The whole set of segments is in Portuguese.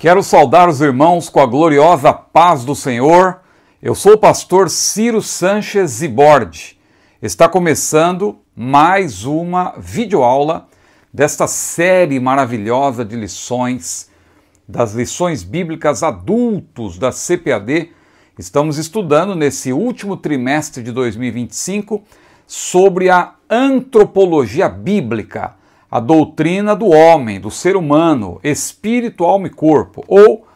Quero saudar os irmãos com a gloriosa paz do Senhor. Eu sou o pastor Ciro Sanches Zibordi. Está começando mais uma videoaula desta série maravilhosa de lições, das lições bíblicas adultos da CPAD. Estamos estudando nesse último trimestre de 2025 sobre a antropologia bíblica, a doutrina do homem, do ser humano, espírito, alma e corpo, ou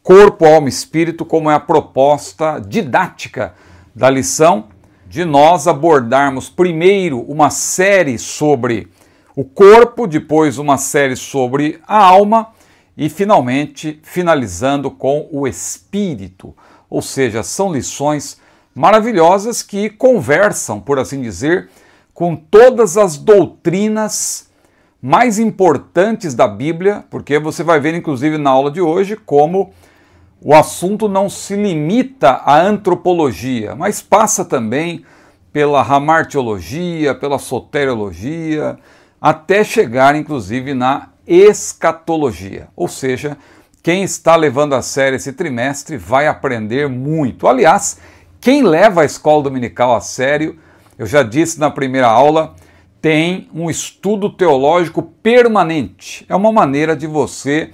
corpo, alma e espírito, como é a proposta didática da lição, de nós abordarmos primeiro uma série sobre o corpo, depois uma série sobre a alma e finalmente finalizando com o espírito. Ou seja, são lições maravilhosas que conversam, por assim dizer, com todas as doutrinas mais importantes da Bíblia, porque você vai ver inclusive na aula de hoje como o assunto não se limita à antropologia, mas passa também pela hamartiologia, pela soteriologia, até chegar inclusive na escatologia. Ou seja, quem está levando a sério esse trimestre vai aprender muito. Aliás, quem leva a escola dominical a sério, eu já disse na primeira aula, tem um estudo teológico permanente. É uma maneira de você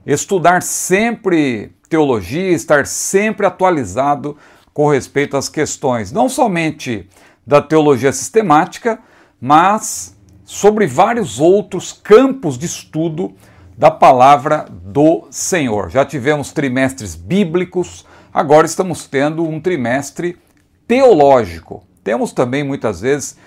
estudar sempre teologia, estar sempre atualizado com respeito às questões, não somente da teologia sistemática, mas sobre vários outros campos de estudo da palavra do Senhor. Já tivemos trimestres bíblicos, agora estamos tendo um trimestre teológico. Temos também muitas vezes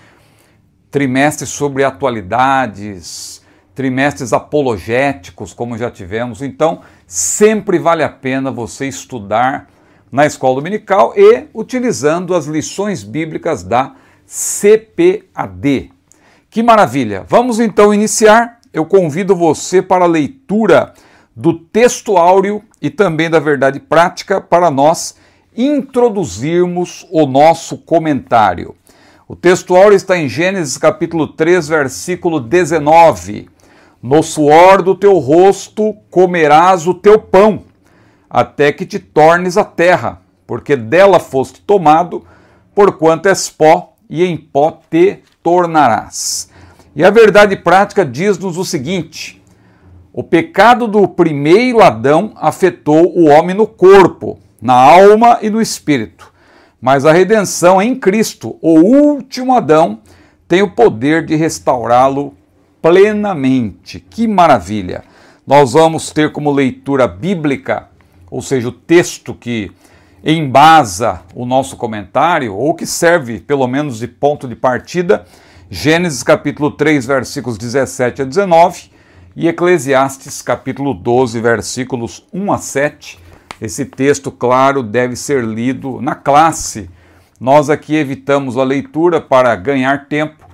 trimestres sobre atualidades, trimestres apologéticos, como já tivemos. Então, sempre vale a pena você estudar na escola dominical e utilizando as lições bíblicas da CPAD. Que maravilha! Vamos então iniciar. Eu convido você para a leitura do texto áureo e também da verdade prática para nós introduzirmos o nosso comentário. O texto áureo está em Gênesis capítulo 3, versículo 19. No suor do teu rosto comerás o teu pão, até que te tornes a terra, porque dela foste tomado, porquanto és pó, e em pó te tornarás. E a verdade prática diz-nos o seguinte: o pecado do primeiro Adão afetou o homem no corpo, na alma e no espírito. Mas a redenção em Cristo, o último Adão, tem o poder de restaurá-lo plenamente. Que maravilha! Nós vamos ter como leitura bíblica, ou seja, o texto que embasa o nosso comentário, ou que serve pelo menos de ponto de partida, Gênesis capítulo 3, versículos 17 a 19 e Eclesiastes capítulo 12, versículos 1 a 7. Esse texto, claro, deve ser lido na classe. Nós aqui evitamos a leitura para ganhar tempo,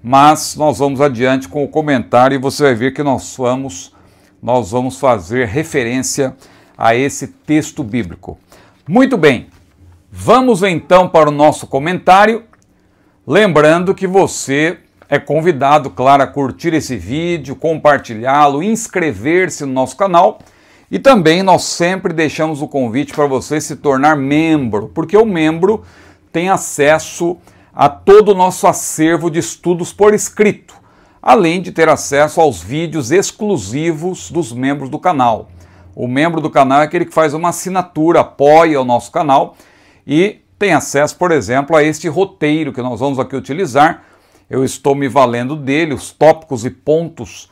mas nós vamos adiante com o comentário e você vai ver que nós vamos fazer referência a esse texto bíblico. Muito bem, vamos então para o nosso comentário. Lembrando que você é convidado, claro, a curtir esse vídeo, compartilhá-lo, inscrever-se no nosso canal. E também nós sempre deixamos o convite para você se tornar membro, porque o membro tem acesso a todo o nosso acervo de estudos por escrito, além de ter acesso aos vídeos exclusivos dos membros do canal. O membro do canal é aquele que faz uma assinatura, apoia o nosso canal e tem acesso, por exemplo, a este roteiro que nós vamos aqui utilizar. Eu estou me valendo dele, os tópicos e pontos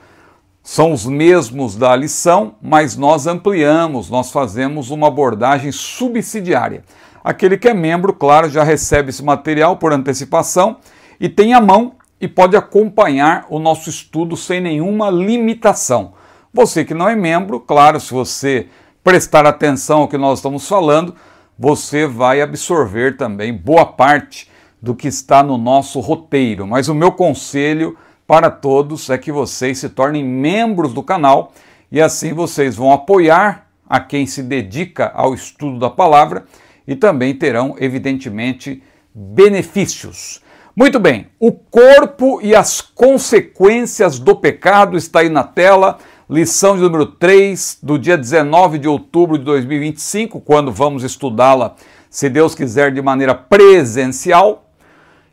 são os mesmos da lição, mas nós ampliamos, nós fazemos uma abordagem subsidiária. Aquele que é membro, claro, já recebe esse material por antecipação e tem à mão e pode acompanhar o nosso estudo sem nenhuma limitação. Você que não é membro, claro, se você prestar atenção ao que nós estamos falando, você vai absorver também boa parte do que está no nosso roteiro. Mas o meu conselho para todos é que vocês se tornem membros do canal e assim vocês vão apoiar a quem se dedica ao estudo da palavra e também terão, evidentemente, benefícios. Muito bem, o corpo e as consequências do pecado está aí na tela. lição de número 3, do dia 19 de outubro de 2025, quando vamos estudá-la, se Deus quiser, de maneira presencial.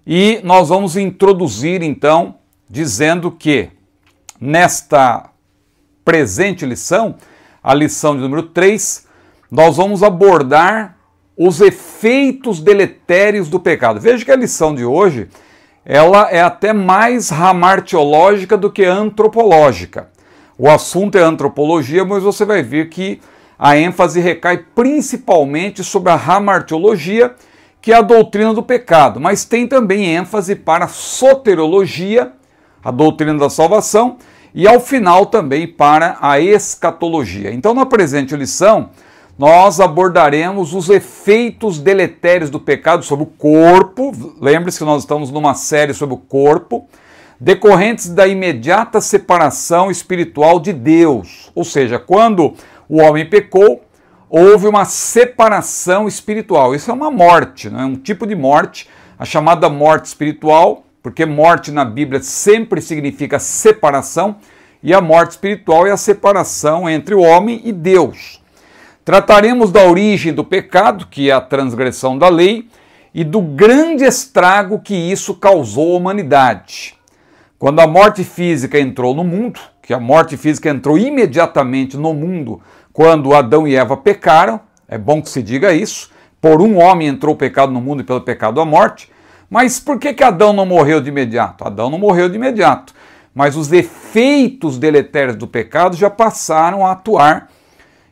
E nós vamos introduzir, então, dizendo que nesta presente lição, a lição de número 3, nós vamos abordar os efeitos deletérios do pecado. Veja que a lição de hoje, ela é até mais ramartiológica do que antropológica. O assunto é antropologia, mas você vai ver que a ênfase recai principalmente sobre a ramartiologia, que é a doutrina do pecado, mas tem também ênfase para a soteriologia, a doutrina da salvação, e ao final também para a escatologia. Então, na presente lição, nós abordaremos os efeitos deletérios do pecado sobre o corpo. Lembre-se que nós estamos numa série sobre o corpo, decorrentes da imediata separação espiritual de Deus. Ou seja, quando o homem pecou, houve uma separação espiritual. Isso é uma morte, né? Um tipo de morte, a chamada morte espiritual, porque morte na Bíblia sempre significa separação, e a morte espiritual é a separação entre o homem e Deus. Trataremos da origem do pecado, que é a transgressão da lei, e do grande estrago que isso causou à humanidade. Quando a morte física entrou no mundo, que a morte física entrou imediatamente no mundo quando Adão e Eva pecaram, é bom que se diga isso, por um homem entrou o pecado no mundo e pelo pecado a morte. Mas por que Adão não morreu de imediato? Adão não morreu de imediato, mas os efeitos deletérios do pecado já passaram a atuar.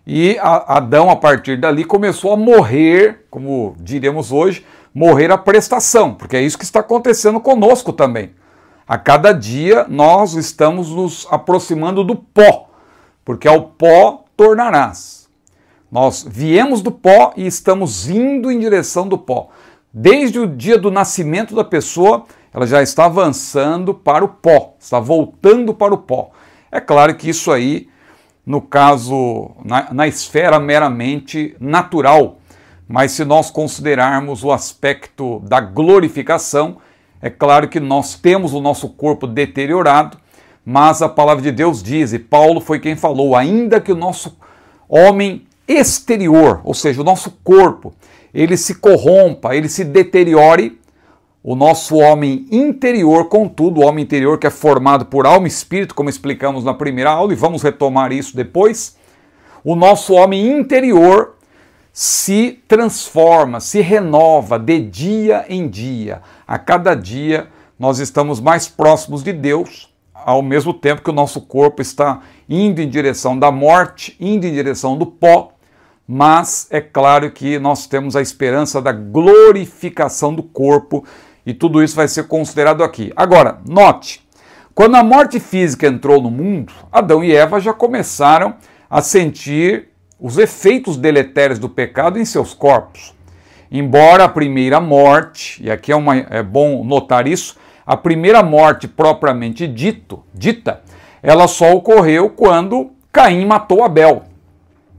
E Adão, a partir dali, começou a morrer, como diríamos hoje, morrer a prestação, porque é isso que está acontecendo conosco também. A cada dia nós estamos nos aproximando do pó, porque ao pó tornarás. Nós viemos do pó e estamos indo em direção do pó. Desde o dia do nascimento da pessoa, ela já está avançando para o pó, está voltando para o pó. É claro que isso aí, no caso, na esfera meramente natural, mas se nós considerarmos o aspecto da glorificação, é claro que nós temos o nosso corpo deteriorado, mas a palavra de Deus diz, e Paulo foi quem falou, ainda que o nosso homem exterior, ou seja, o nosso corpo, ele se corrompa, ele se deteriore, o nosso homem interior, contudo, o homem interior que é formado por alma e espírito, como explicamos na primeira aula, e vamos retomar isso depois, o nosso homem interior se transforma, se renova de dia em dia. A cada dia nós estamos mais próximos de Deus, ao mesmo tempo que o nosso corpo está indo em direção da morte, indo em direção do pó, mas é claro que nós temos a esperança da glorificação do corpo e tudo isso vai ser considerado aqui. Agora, note, quando a morte física entrou no mundo, Adão e Eva já começaram a sentir os efeitos deletérios do pecado em seus corpos. Embora a primeira morte, e aqui é bom notar isso, a primeira morte propriamente dita, ela só ocorreu quando Caim matou Abel.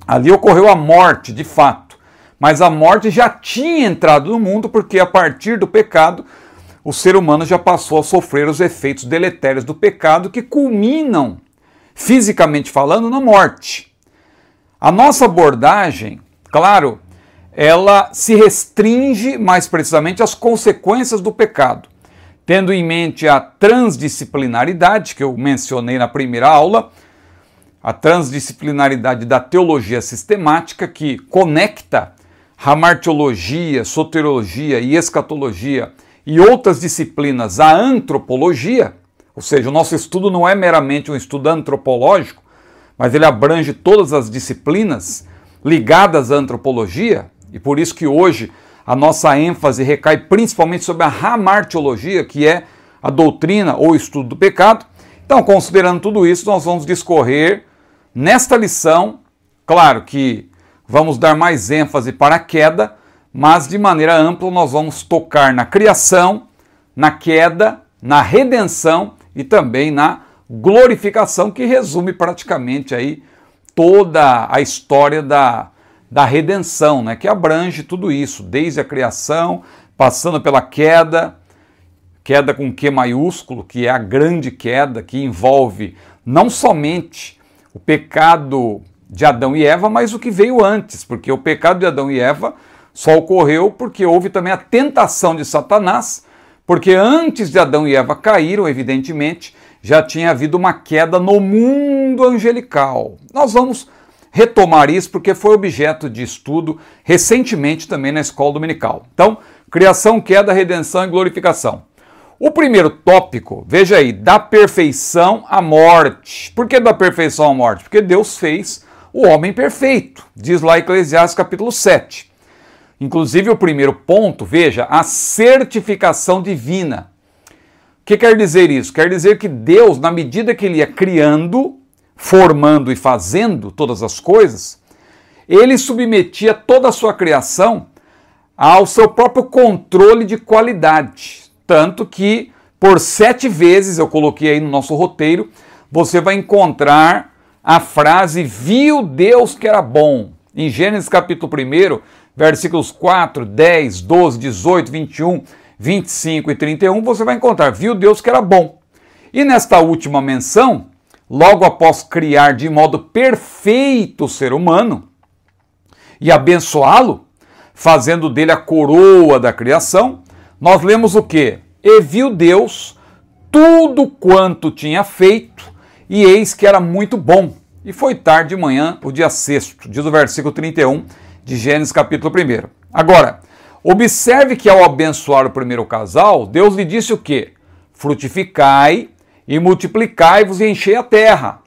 Ali ocorreu a morte, de fato, mas a morte já tinha entrado no mundo porque a partir do pecado o ser humano já passou a sofrer os efeitos deletérios do pecado que culminam, fisicamente falando, na morte. A nossa abordagem, claro, ela se restringe mais precisamente às consequências do pecado, tendo em mente a transdisciplinaridade, que eu mencionei na primeira aula, a transdisciplinaridade da teologia sistemática, que conecta hamartiologia, soteriologia e escatologia e outras disciplinas à antropologia, ou seja, o nosso estudo não é meramente um estudo antropológico, mas ele abrange todas as disciplinas ligadas à antropologia, e por isso que hoje a nossa ênfase recai principalmente sobre a hamartiologia, que é a doutrina ou estudo do pecado. Então, considerando tudo isso, nós vamos discorrer nesta lição, claro que vamos dar mais ênfase para a queda, mas de maneira ampla nós vamos tocar na criação, na queda, na redenção e também na glorificação, que resume praticamente aí toda a história da redenção, né, que abrange tudo isso, desde a criação, passando pela queda com Q maiúsculo, que é a grande queda, que envolve não somente o pecado de Adão e Eva, mas o que veio antes, porque o pecado de Adão e Eva só ocorreu porque houve também a tentação de Satanás, porque antes de Adão e Eva caíram, evidentemente, já tinha havido uma queda no mundo angelical. Nós vamos retomar isso porque foi objeto de estudo recentemente também na escola dominical. Então, criação, queda, redenção e glorificação. O primeiro tópico, veja aí, da perfeição à morte. Por que da perfeição à morte? Porque Deus fez o homem perfeito, diz lá Eclesiastes capítulo 7. Inclusive o primeiro ponto, veja, a certificação divina. O que quer dizer isso? Quer dizer que Deus, na medida que ele ia criando, formando e fazendo todas as coisas, ele submetia toda a sua criação ao seu próprio controle de qualidade. Tanto que, por 7 vezes, eu coloquei aí no nosso roteiro, você vai encontrar a frase, viu Deus que era bom. Em Gênesis capítulo 1, versículos 4, 10, 12, 18, 21, 25 e 31, você vai encontrar, viu Deus que era bom. E nesta última menção, logo após criar de modo perfeito o ser humano e abençoá-lo, fazendo dele a coroa da criação, nós lemos o quê? E viu Deus tudo quanto tinha feito, e eis que era muito bom. E foi tarde de manhã, o dia 6º, diz o versículo 31 de Gênesis capítulo 1. Agora, observe que ao abençoar o primeiro casal, Deus lhe disse o quê? Frutificai e multiplicai-vos e enchei a terra.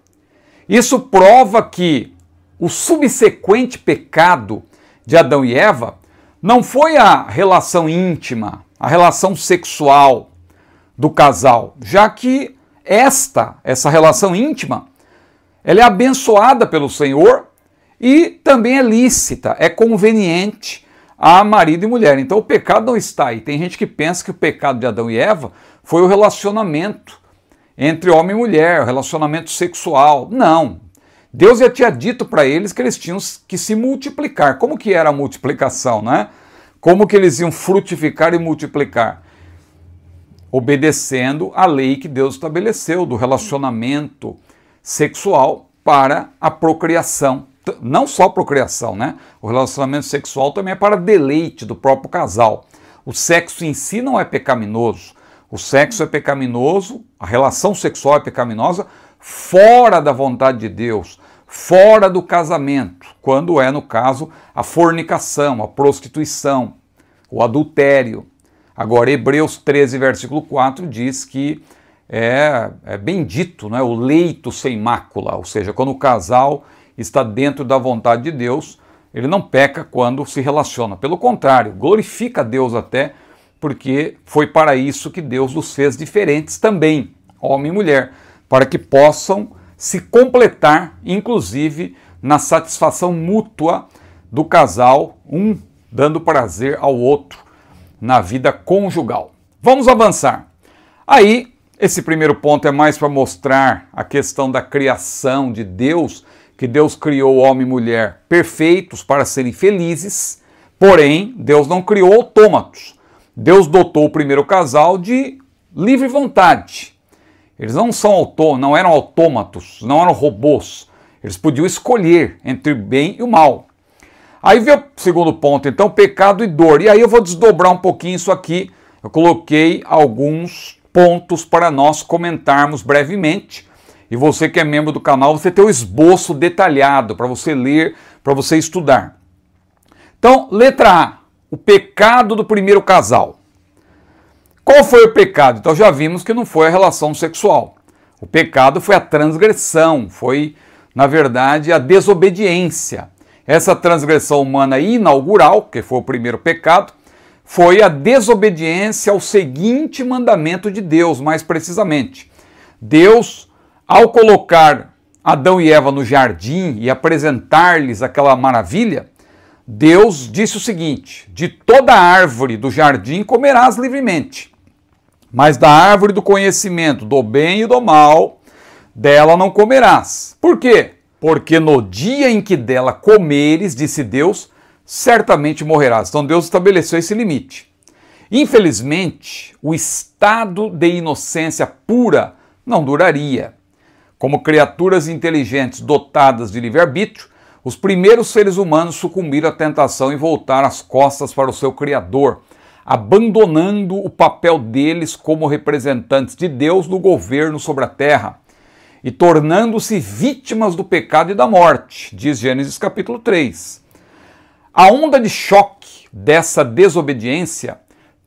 Isso prova que o subsequente pecado de Adão e Eva não foi a relação íntima, a relação sexual do casal, já que essa relação íntima, ela é abençoada pelo Senhor e também é lícita, é conveniente a marido e mulher. Então o pecado não está aí. Tem gente que pensa que o pecado de Adão e Eva foi o relacionamento entre homem e mulher, o relacionamento sexual. Não. Deus já tinha dito para eles que eles tinham que se multiplicar. Como que era a multiplicação, né? Como que eles iam frutificar e multiplicar? Obedecendo a lei que Deus estabeleceu do relacionamento sexual para a procriação. Não só a procriação, né? O relacionamento sexual também é para deleite do próprio casal. O sexo em si não é pecaminoso. O sexo é pecaminoso, a relação sexual é pecaminosa fora da vontade de Deus, fora do casamento, quando é, no caso, a fornicação, a prostituição, o adultério. Agora, Hebreus 13, versículo 4 diz que é bendito, né, o leito sem mácula, ou seja, quando o casal está dentro da vontade de Deus, ele não peca quando se relaciona. Pelo contrário, glorifica a Deus até, porque foi para isso que Deus os fez diferentes também, homem e mulher, para que possam se completar, inclusive na satisfação mútua do casal, um dando prazer ao outro na vida conjugal. Vamos avançar. Aí, esse primeiro ponto é mais para mostrar a questão da criação de Deus, que Deus criou homem e mulher perfeitos para serem felizes, porém, Deus não criou autômatos. Deus dotou o primeiro casal de livre vontade. Eles não eram autômatos, não eram robôs. Eles podiam escolher entre o bem e o mal. Aí vem o segundo ponto, então, pecado e dor. E aí eu vou desdobrar um pouquinho isso aqui. Eu coloquei alguns pontos para nós comentarmos brevemente. E você que é membro do canal, você tem o esboço detalhado para você ler, para você estudar. Então, letra A, o pecado do primeiro casal. Qual foi o pecado? Então já vimos que não foi a relação sexual. O pecado foi a transgressão, foi, na verdade, a desobediência. Essa transgressão humana inaugural, que foi o primeiro pecado, foi a desobediência ao seguinte mandamento de Deus, mais precisamente. Deus, ao colocar Adão e Eva no jardim e apresentar-lhes aquela maravilha, Deus disse o seguinte: de toda árvore do jardim comerás livremente, mas da árvore do conhecimento do bem e do mal, dela não comerás. Por quê? Porque no dia em que dela comeres, disse Deus, certamente morrerás. Então Deus estabeleceu esse limite. Infelizmente, o estado de inocência pura não duraria. Como criaturas inteligentes dotadas de livre-arbítrio, os primeiros seres humanos sucumbiram à tentação e voltaram as costas para o seu Criador, abandonando o papel deles como representantes de Deus no governo sobre a terra e tornando-se vítimas do pecado e da morte, diz Gênesis capítulo 3. A onda de choque dessa desobediência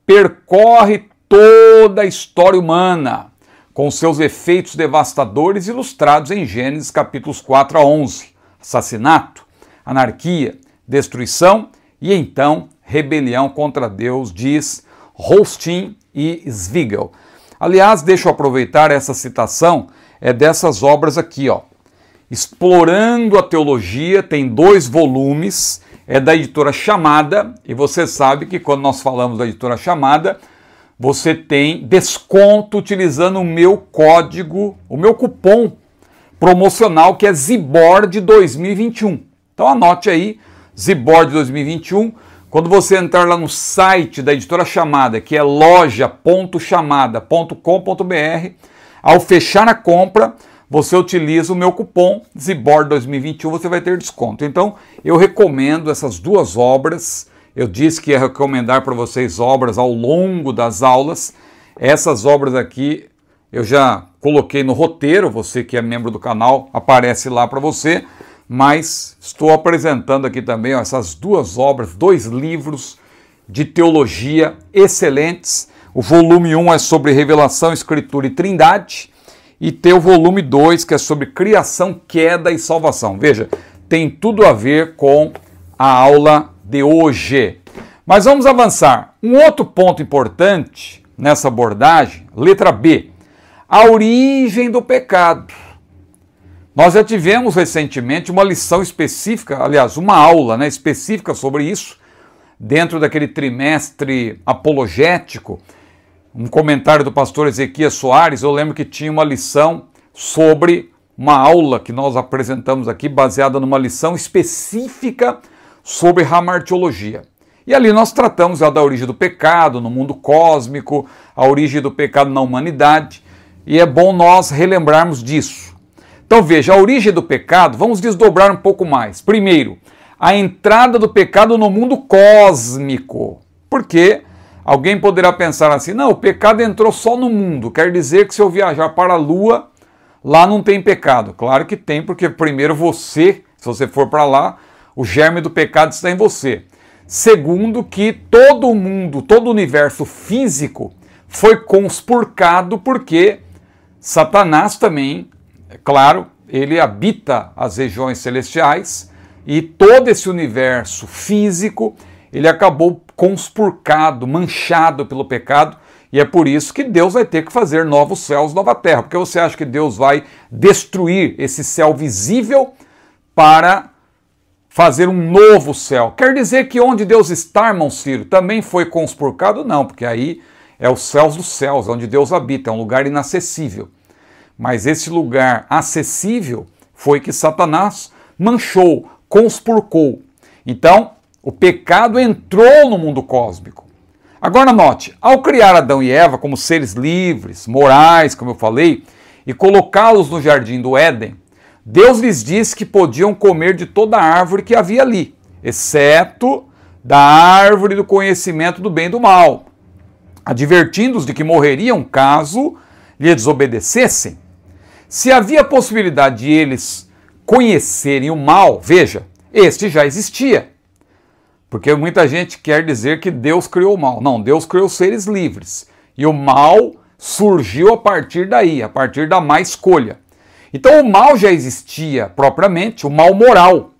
percorre toda a história humana, com seus efeitos devastadores ilustrados em Gênesis capítulos 4 a 11. Assassinato, anarquia, destruição e então rebelião contra Deus, diz Holstein e Zweigel. Aliás, deixa eu aproveitar essa citação, dessas obras aqui, ó. Explorando a Teologia, tem 2 volumes, é da editora Chamada, e você sabe que quando nós falamos da editora Chamada, você tem desconto utilizando o meu código, o meu cupom promocional, que é Zibord 2021. Então anote aí, Zibord 2021. Quando você entrar lá no site da editora Chamada, que é loja.chamada.com.br, ao fechar a compra, você utiliza o meu cupom Zibord 2021, você vai ter desconto. Então, eu recomendo essas 2 obras. Eu disse que ia recomendar para vocês obras ao longo das aulas. Essas obras aqui eu já coloquei no roteiro, você que é membro do canal, aparece lá para você. Mas estou apresentando aqui também, ó, essas 2 obras, 2 livros de teologia excelentes. O volume 1 é sobre revelação, escritura e trindade, e tem o volume 2, que é sobre criação, queda e salvação. Veja, tem tudo a ver com a aula de hoje. Mas vamos avançar. Um outro ponto importante nessa abordagem, letra B, a origem do pecado. Nós já tivemos recentemente uma lição específica, aliás, uma aula, né, específica sobre isso, dentro daquele trimestre apologético, um comentário do pastor Ezequias Soares. Eu lembro que tinha uma lição sobre uma aula que nós apresentamos aqui, baseada numa lição específica sobre hamartiologia. E ali nós tratamos já da origem do pecado no mundo cósmico, a origem do pecado na humanidade, e é bom nós relembrarmos disso. Então veja, a origem do pecado, vamos desdobrar um pouco mais. Primeiro, a entrada do pecado no mundo cósmico. Porque alguém poderá pensar assim, não, o pecado entrou só no mundo, quer dizer que se eu viajar para a Lua, lá não tem pecado. Claro que tem, porque primeiro você, se você for para lá, o germe do pecado está em você. Segundo, que todo o mundo, todo o universo físico foi conspurcado porque Satanás também, é claro, ele habita as regiões celestiais e todo esse universo físico, ele acabou conspurcado, manchado pelo pecado, e é por isso que Deus vai ter que fazer novos céus, nova terra. Porque você acha que Deus vai destruir esse céu visível para fazer um novo céu? Quer dizer que onde Deus está, irmão Ciro, também foi conspurcado? Não, porque aí é os céus dos céus, onde Deus habita, é um lugar inacessível. Mas esse lugar acessível foi que Satanás manchou, conspurcou. Então, o pecado entrou no mundo cósmico. Agora note, ao criar Adão e Eva como seres livres, morais, como eu falei, e colocá-los no jardim do Éden, Deus lhes disse que podiam comer de toda a árvore que havia ali, exceto da árvore do conhecimento do bem e do mal, advertindo-os de que morreriam caso lhe desobedecessem. Se havia possibilidade de eles conhecerem o mal, veja, este já existia. Porque muita gente quer dizer que Deus criou o mal. Não, Deus criou seres livres. E o mal surgiu a partir daí, a partir da má escolha. Então o mal já existia propriamente, o mal moral,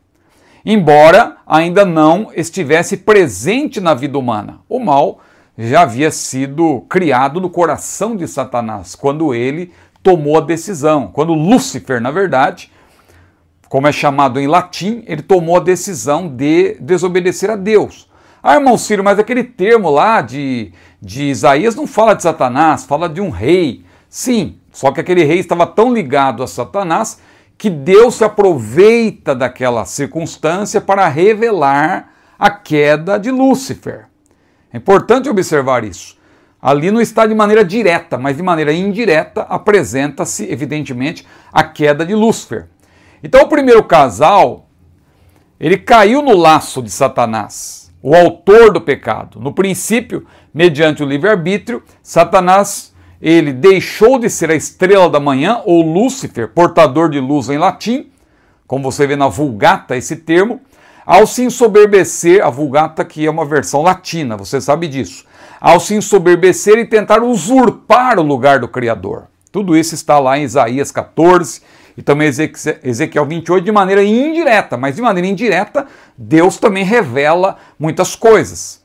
embora ainda não estivesse presente na vida humana. O mal já havia sido criado no coração de Satanás, quando ele tomou a decisão, quando Lúcifer, na verdade, como é chamado em latim, ele tomou a decisão de desobedecer a Deus. Ah, irmão Ciro, mas aquele termo lá de Isaías não fala de Satanás, fala de um rei. Sim, só que aquele rei estava tão ligado a Satanás que Deus se aproveita daquela circunstância para revelar a queda de Lúcifer. É importante observar isso. ali não está de maneira direta, mas de maneira indireta apresenta-se, evidentemente, a queda de Lúcifer. Então o primeiro casal, ele caiu no laço de Satanás, o autor do pecado. No princípio, mediante o livre-arbítrio, Satanás, ele deixou de ser a estrela da manhã, ou Lúcifer, portador de luz em latim, como você vê na Vulgata esse termo, ao se ensoberbecer, a Vulgata que é uma versão latina, você sabe disso, ao se ensoberbecer e tentar usurpar o lugar do Criador. Tudo isso está lá em Isaías 14 e também Ezequiel 28 de maneira indireta, mas de maneira indireta Deus também revela muitas coisas.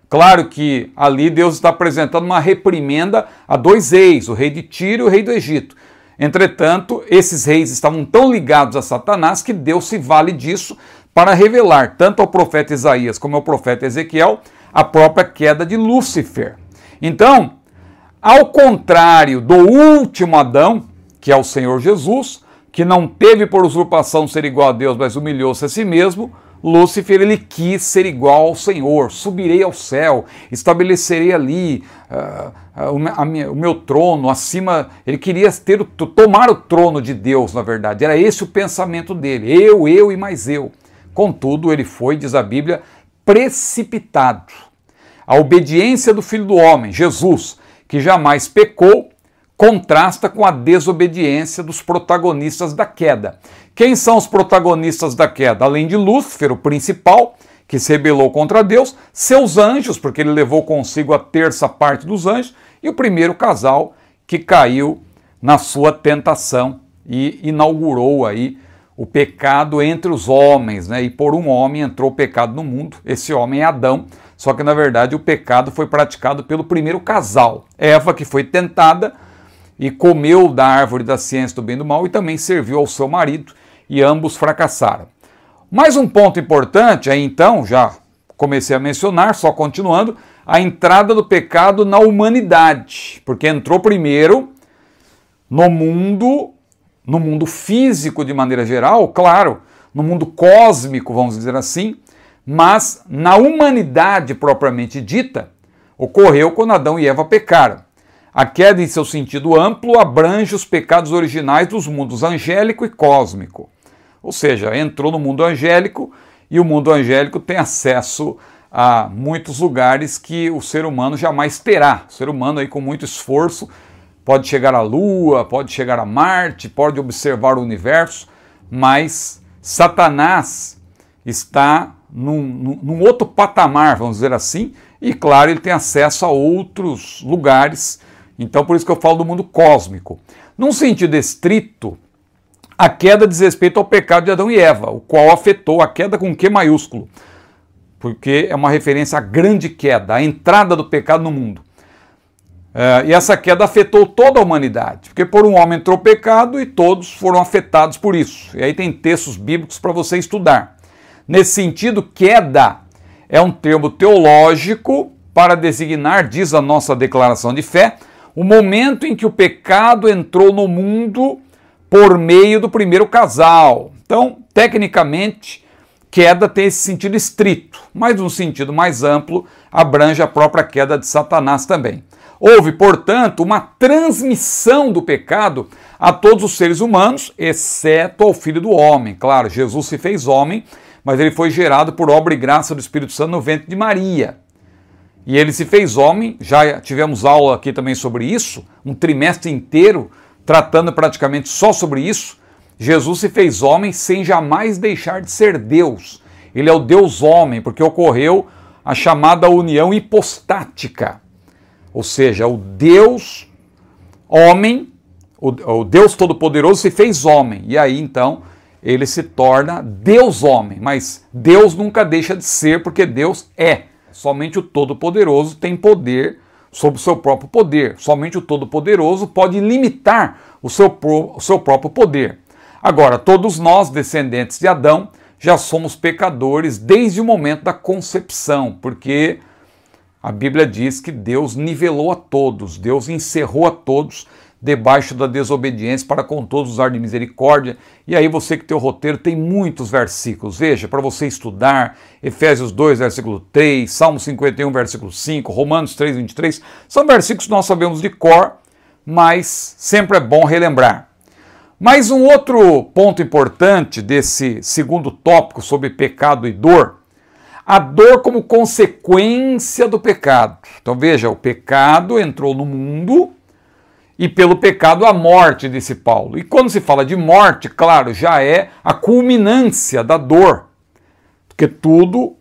Claro que ali Deus está apresentando uma reprimenda a dois reis, o rei de Tiro e o rei do Egito. Entretanto, esses reis estavam tão ligados a Satanás que Deus se vale disso para revelar tanto ao profeta Isaías como ao profeta Ezequiel a própria queda de Lúcifer. Então, ao contrário do último Adão, que é o Senhor Jesus, que não teve por usurpação ser igual a Deus, mas humilhou-se a si mesmo, Lúcifer, ele quis ser igual ao Senhor. Subirei ao céu, estabelecerei ali o meu trono acima. Ele queria tomar o trono de Deus, na verdade. Era esse o pensamento dele. Eu e mais eu. Contudo, ele foi, diz a Bíblia, precipitado. A obediência do Filho do Homem, Jesus, que jamais pecou, contrasta com a desobediência dos protagonistas da queda. Quem são os protagonistas da queda? Além de Lúcifer, o principal, que se rebelou contra Deus, seus anjos, porque ele levou consigo a terça parte dos anjos, e o primeiro casal que caiu na sua tentação e inaugurou aí o pecado entre os homens, né? E por um homem entrou o pecado no mundo. Esse homem é Adão, só que na verdade o pecado foi praticado pelo primeiro casal. Eva, que foi tentada e comeu da árvore da ciência do bem e do mal e também serviu ao seu marido, e ambos fracassaram. Mais um ponto importante, aí então, já comecei a mencionar, só continuando, a entrada do pecado na humanidade, porque entrou primeiro no mundo físico de maneira geral, claro, no mundo cósmico, vamos dizer assim, mas na humanidade propriamente dita, ocorreu quando Adão e Eva pecaram. A queda, em seu sentido amplo, abrange os pecados originais dos mundos angélico e cósmico. Ou seja, entrou no mundo angélico e o mundo angélico tem acesso a muitos lugares que o ser humano jamais terá. O ser humano, aí, com muito esforço, pode chegar à Lua, pode chegar a Marte, pode observar o universo, mas Satanás está num outro patamar, vamos dizer assim, e claro, ele tem acesso a outros lugares. Então, por isso que eu falo do mundo cósmico. Num sentido estrito, a queda diz respeito ao pecado de Adão e Eva, o qual afetou a queda com Q maiúsculo, porque é uma referência à grande queda, à entrada do pecado no mundo. E essa queda afetou toda a humanidade, porque por um homem entrou o pecado e todos foram afetados por isso. E aí tem textos bíblicos para você estudar. Nesse sentido, queda é um termo teológico para designar, diz a nossa declaração de fé, o momento em que o pecado entrou no mundo por meio do primeiro casal. Então, tecnicamente, queda tem esse sentido estrito, mas no sentido mais amplo, abrange a própria queda de Satanás também. Houve, portanto, uma transmissão do pecado a todos os seres humanos, exceto ao Filho do Homem. Claro, Jesus se fez homem, mas ele foi gerado por obra e graça do Espírito Santo no ventre de Maria. E ele se fez homem, já tivemos aula aqui também sobre isso, um trimestre inteiro, tratando praticamente só sobre isso. Jesus se fez homem sem jamais deixar de ser Deus. Ele é o Deus homem, porque ocorreu a chamada união hipostática. Ou seja, o Deus homem, o Deus Todo-Poderoso se fez homem. E aí, então, ele se torna Deus homem. Mas Deus nunca deixa de ser, porque Deus é. Somente o Todo-Poderoso tem poder sobre o seu próprio poder. Somente o Todo-Poderoso pode limitar o seu próprio poder. Agora, todos nós, descendentes de Adão, já somos pecadores desde o momento da concepção, porque a Bíblia diz que Deus nivelou a todos, Deus encerrou a todos debaixo da desobediência, para com todos usar de misericórdia. E aí você que tem o roteiro tem muitos versículos, veja, para você estudar, Efésios 2, versículo 3, Salmo 51, versículo 5, Romanos 3, 23, são versículos que nós sabemos de cor, mas sempre é bom relembrar. Mas um outro ponto importante desse segundo tópico sobre pecado e dor, a dor como consequência do pecado. Então veja, o pecado entrou no mundo e pelo pecado a morte, disse Paulo. E quando se fala de morte, claro, já é a culminância da dor, porque tudo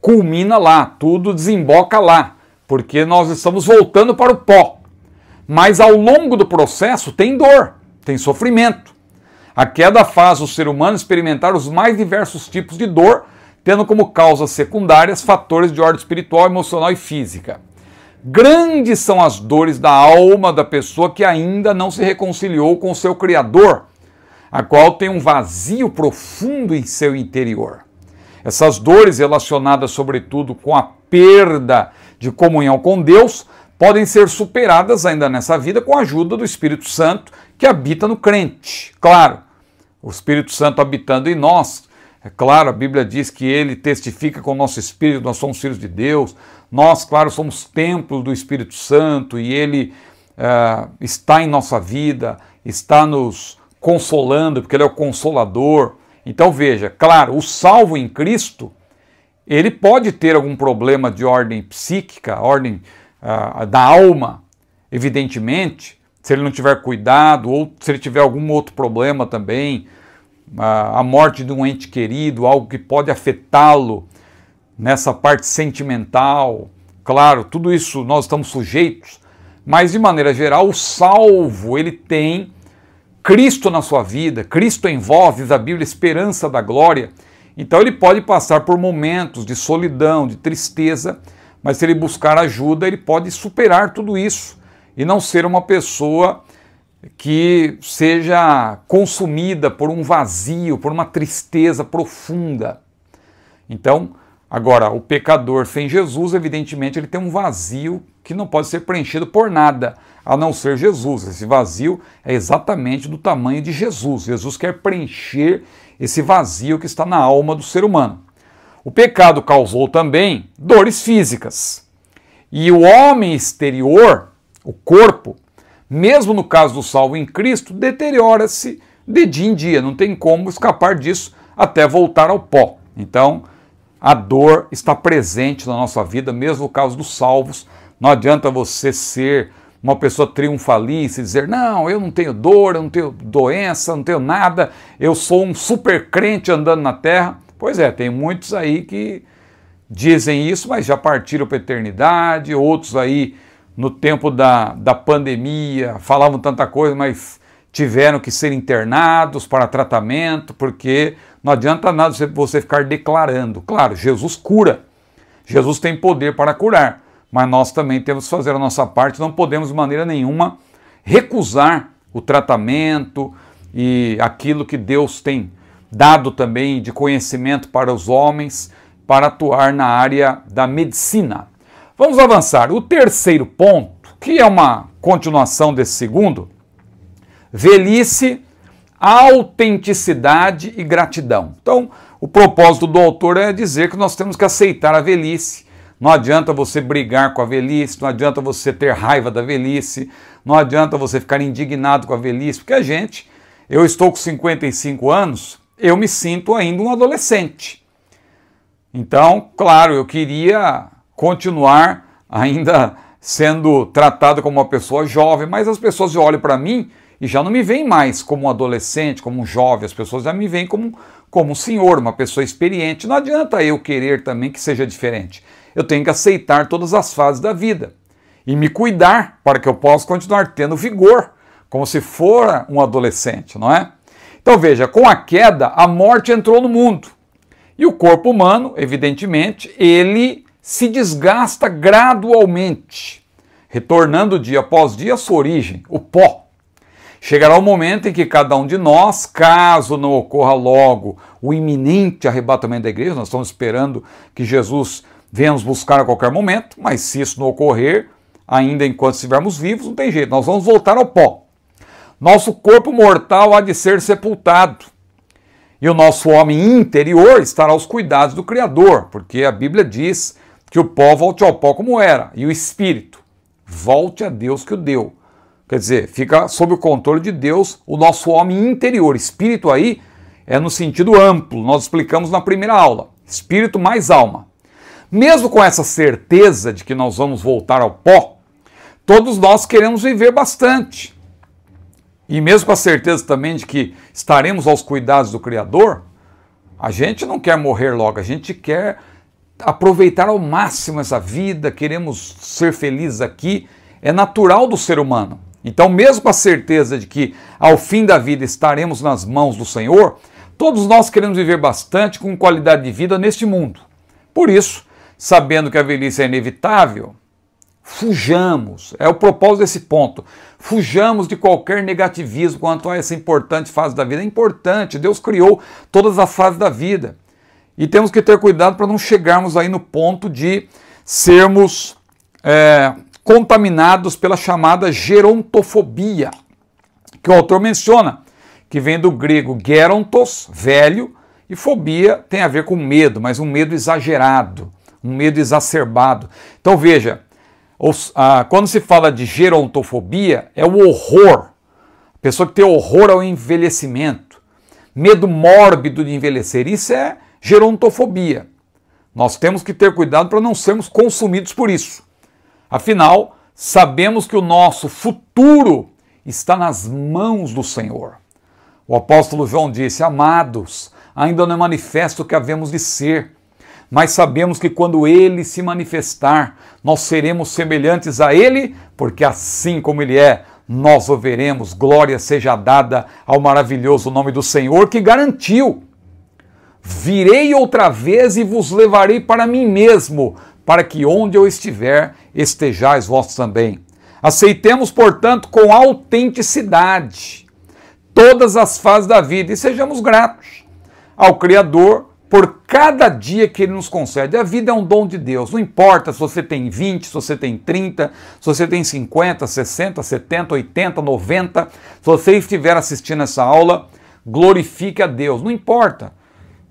culmina lá, tudo desemboca lá, porque nós estamos voltando para o pó. Mas ao longo do processo tem dor, tem sofrimento. A queda faz o ser humano experimentar os mais diversos tipos de dor, tendo como causas secundárias fatores de ordem espiritual, emocional e física. Grandes são as dores da alma da pessoa que ainda não se reconciliou com o seu Criador, a qual tem um vazio profundo em seu interior. Essas dores, relacionadas sobretudo com a perda de comunhão com Deus, podem ser superadas ainda nessa vida com a ajuda do Espírito Santo que habita no crente. Claro, o Espírito Santo habitando em nós, é claro, a Bíblia diz que ele testifica com o nosso espírito, nós somos filhos de Deus, nós, claro, somos templos do Espírito Santo e ele está em nossa vida, está nos consolando, porque ele é o Consolador. Então veja, claro, o salvo em Cristo, ele pode ter algum problema de ordem psíquica, ordem da alma, evidentemente, se ele não tiver cuidado, ou se ele tiver algum outro problema também, a morte de um ente querido, algo que pode afetá-lo nessa parte sentimental. Claro, tudo isso nós estamos sujeitos, mas de maneira geral o salvo, ele tem Cristo na sua vida, Cristo envolve, diz a Bíblia, esperança da glória. Então ele pode passar por momentos de solidão, de tristeza, mas se ele buscar ajuda, ele pode superar tudo isso e não ser uma pessoa que seja consumida por um vazio, por uma tristeza profunda. Então, agora, o pecador sem Jesus, evidentemente, ele tem um vazio que não pode ser preenchido por nada, a não ser Jesus. Esse vazio é exatamente do tamanho de Jesus. Jesus quer preencher esse vazio que está na alma do ser humano. O pecado causou também dores físicas. E o homem exterior, o corpo, mesmo no caso do salvo em Cristo, deteriora-se de dia em dia. Não tem como escapar disso até voltar ao pó. Então, a dor está presente na nossa vida, mesmo no caso dos salvos. Não adianta você ser uma pessoa triunfalista e dizer, não, eu não tenho dor, eu não tenho doença, não tenho nada, eu sou um super crente andando na terra. Pois é, tem muitos aí que dizem isso, mas já partiram para a eternidade, outros aí no tempo da pandemia falavam tanta coisa, mas tiveram que ser internados para tratamento, porque não adianta nada você ficar declarando. Claro, Jesus cura, Jesus tem poder para curar, mas nós também temos que fazer a nossa parte, não podemos de maneira nenhuma recusar o tratamento e aquilo que Deus tem dado também de conhecimento para os homens, para atuar na área da medicina. Vamos avançar. O terceiro ponto, que é uma continuação desse segundo, velhice, autenticidade e gratidão. Então, o propósito do autor é dizer que nós temos que aceitar a velhice. Não adianta você brigar com a velhice, não adianta você ter raiva da velhice, não adianta você ficar indignado com a velhice, porque eu estou com 55 anos, eu me sinto ainda um adolescente. Então, claro, eu queria continuar ainda sendo tratado como uma pessoa jovem, mas as pessoas olham para mim e já não me veem mais como um adolescente, como um jovem, as pessoas já me veem como um senhor, uma pessoa experiente. Não adianta eu querer também que seja diferente. Eu tenho que aceitar todas as fases da vida e me cuidar para que eu possa continuar tendo vigor, como se for um adolescente, não é? Então veja, com a queda, a morte entrou no mundo. E o corpo humano, evidentemente, ele se desgasta gradualmente, retornando dia após dia à sua origem, o pó. Chegará o momento em que cada um de nós, caso não ocorra logo o iminente arrebatamento da igreja, nós estamos esperando que Jesus venha nos buscar a qualquer momento, mas se isso não ocorrer, ainda enquanto estivermos vivos, não tem jeito, nós vamos voltar ao pó. Nosso corpo mortal há de ser sepultado. E o nosso homem interior estará aos cuidados do Criador, porque a Bíblia diz que o pó volte ao pó como era, e o espírito volte a Deus que o deu. Quer dizer, fica sob o controle de Deus o nosso homem interior. Espírito aí é no sentido amplo, nós explicamos na primeira aula. Espírito mais alma. Mesmo com essa certeza de que nós vamos voltar ao pó, todos nós queremos viver bastante. E mesmo com a certeza também de que estaremos aos cuidados do Criador, a gente não quer morrer logo, a gente quer aproveitar ao máximo essa vida, queremos ser felizes aqui, é natural do ser humano. Então, mesmo com a certeza de que ao fim da vida estaremos nas mãos do Senhor, todos nós queremos viver bastante com qualidade de vida neste mundo. Por isso, sabendo que a velhice é inevitável, fujamos, é o propósito desse ponto, fujamos de qualquer negativismo quanto a essa importante fase da vida. É importante, Deus criou todas as fases da vida e temos que ter cuidado para não chegarmos aí no ponto de sermos contaminados pela chamada gerontofobia, que o autor menciona, que vem do grego gerontos, velho, e fobia tem a ver com medo, mas um medo exagerado, um medo exacerbado. Então veja, quando se fala de gerontofobia, é o horror. A pessoa que tem horror ao envelhecimento, medo mórbido de envelhecer, isso é gerontofobia. Nós temos que ter cuidado para não sermos consumidos por isso. Afinal, sabemos que o nosso futuro está nas mãos do Senhor. O apóstolo João disse: amados, ainda não é manifesto o que havemos de ser, mas sabemos que quando Ele se manifestar, nós seremos semelhantes a Ele, porque assim como Ele é, nós o veremos. Glória seja dada ao maravilhoso nome do Senhor, que garantiu: virei outra vez e vos levarei para mim mesmo, para que onde eu estiver, estejais vós também. Aceitemos, portanto, com autenticidade todas as fases da vida e sejamos gratos ao Criador por cada dia que Ele nos concede. A vida é um dom de Deus, não importa se você tem 20, se você tem 30, se você tem 50, 60, 70, 80, 90, se você estiver assistindo essa aula, glorifique a Deus, não importa.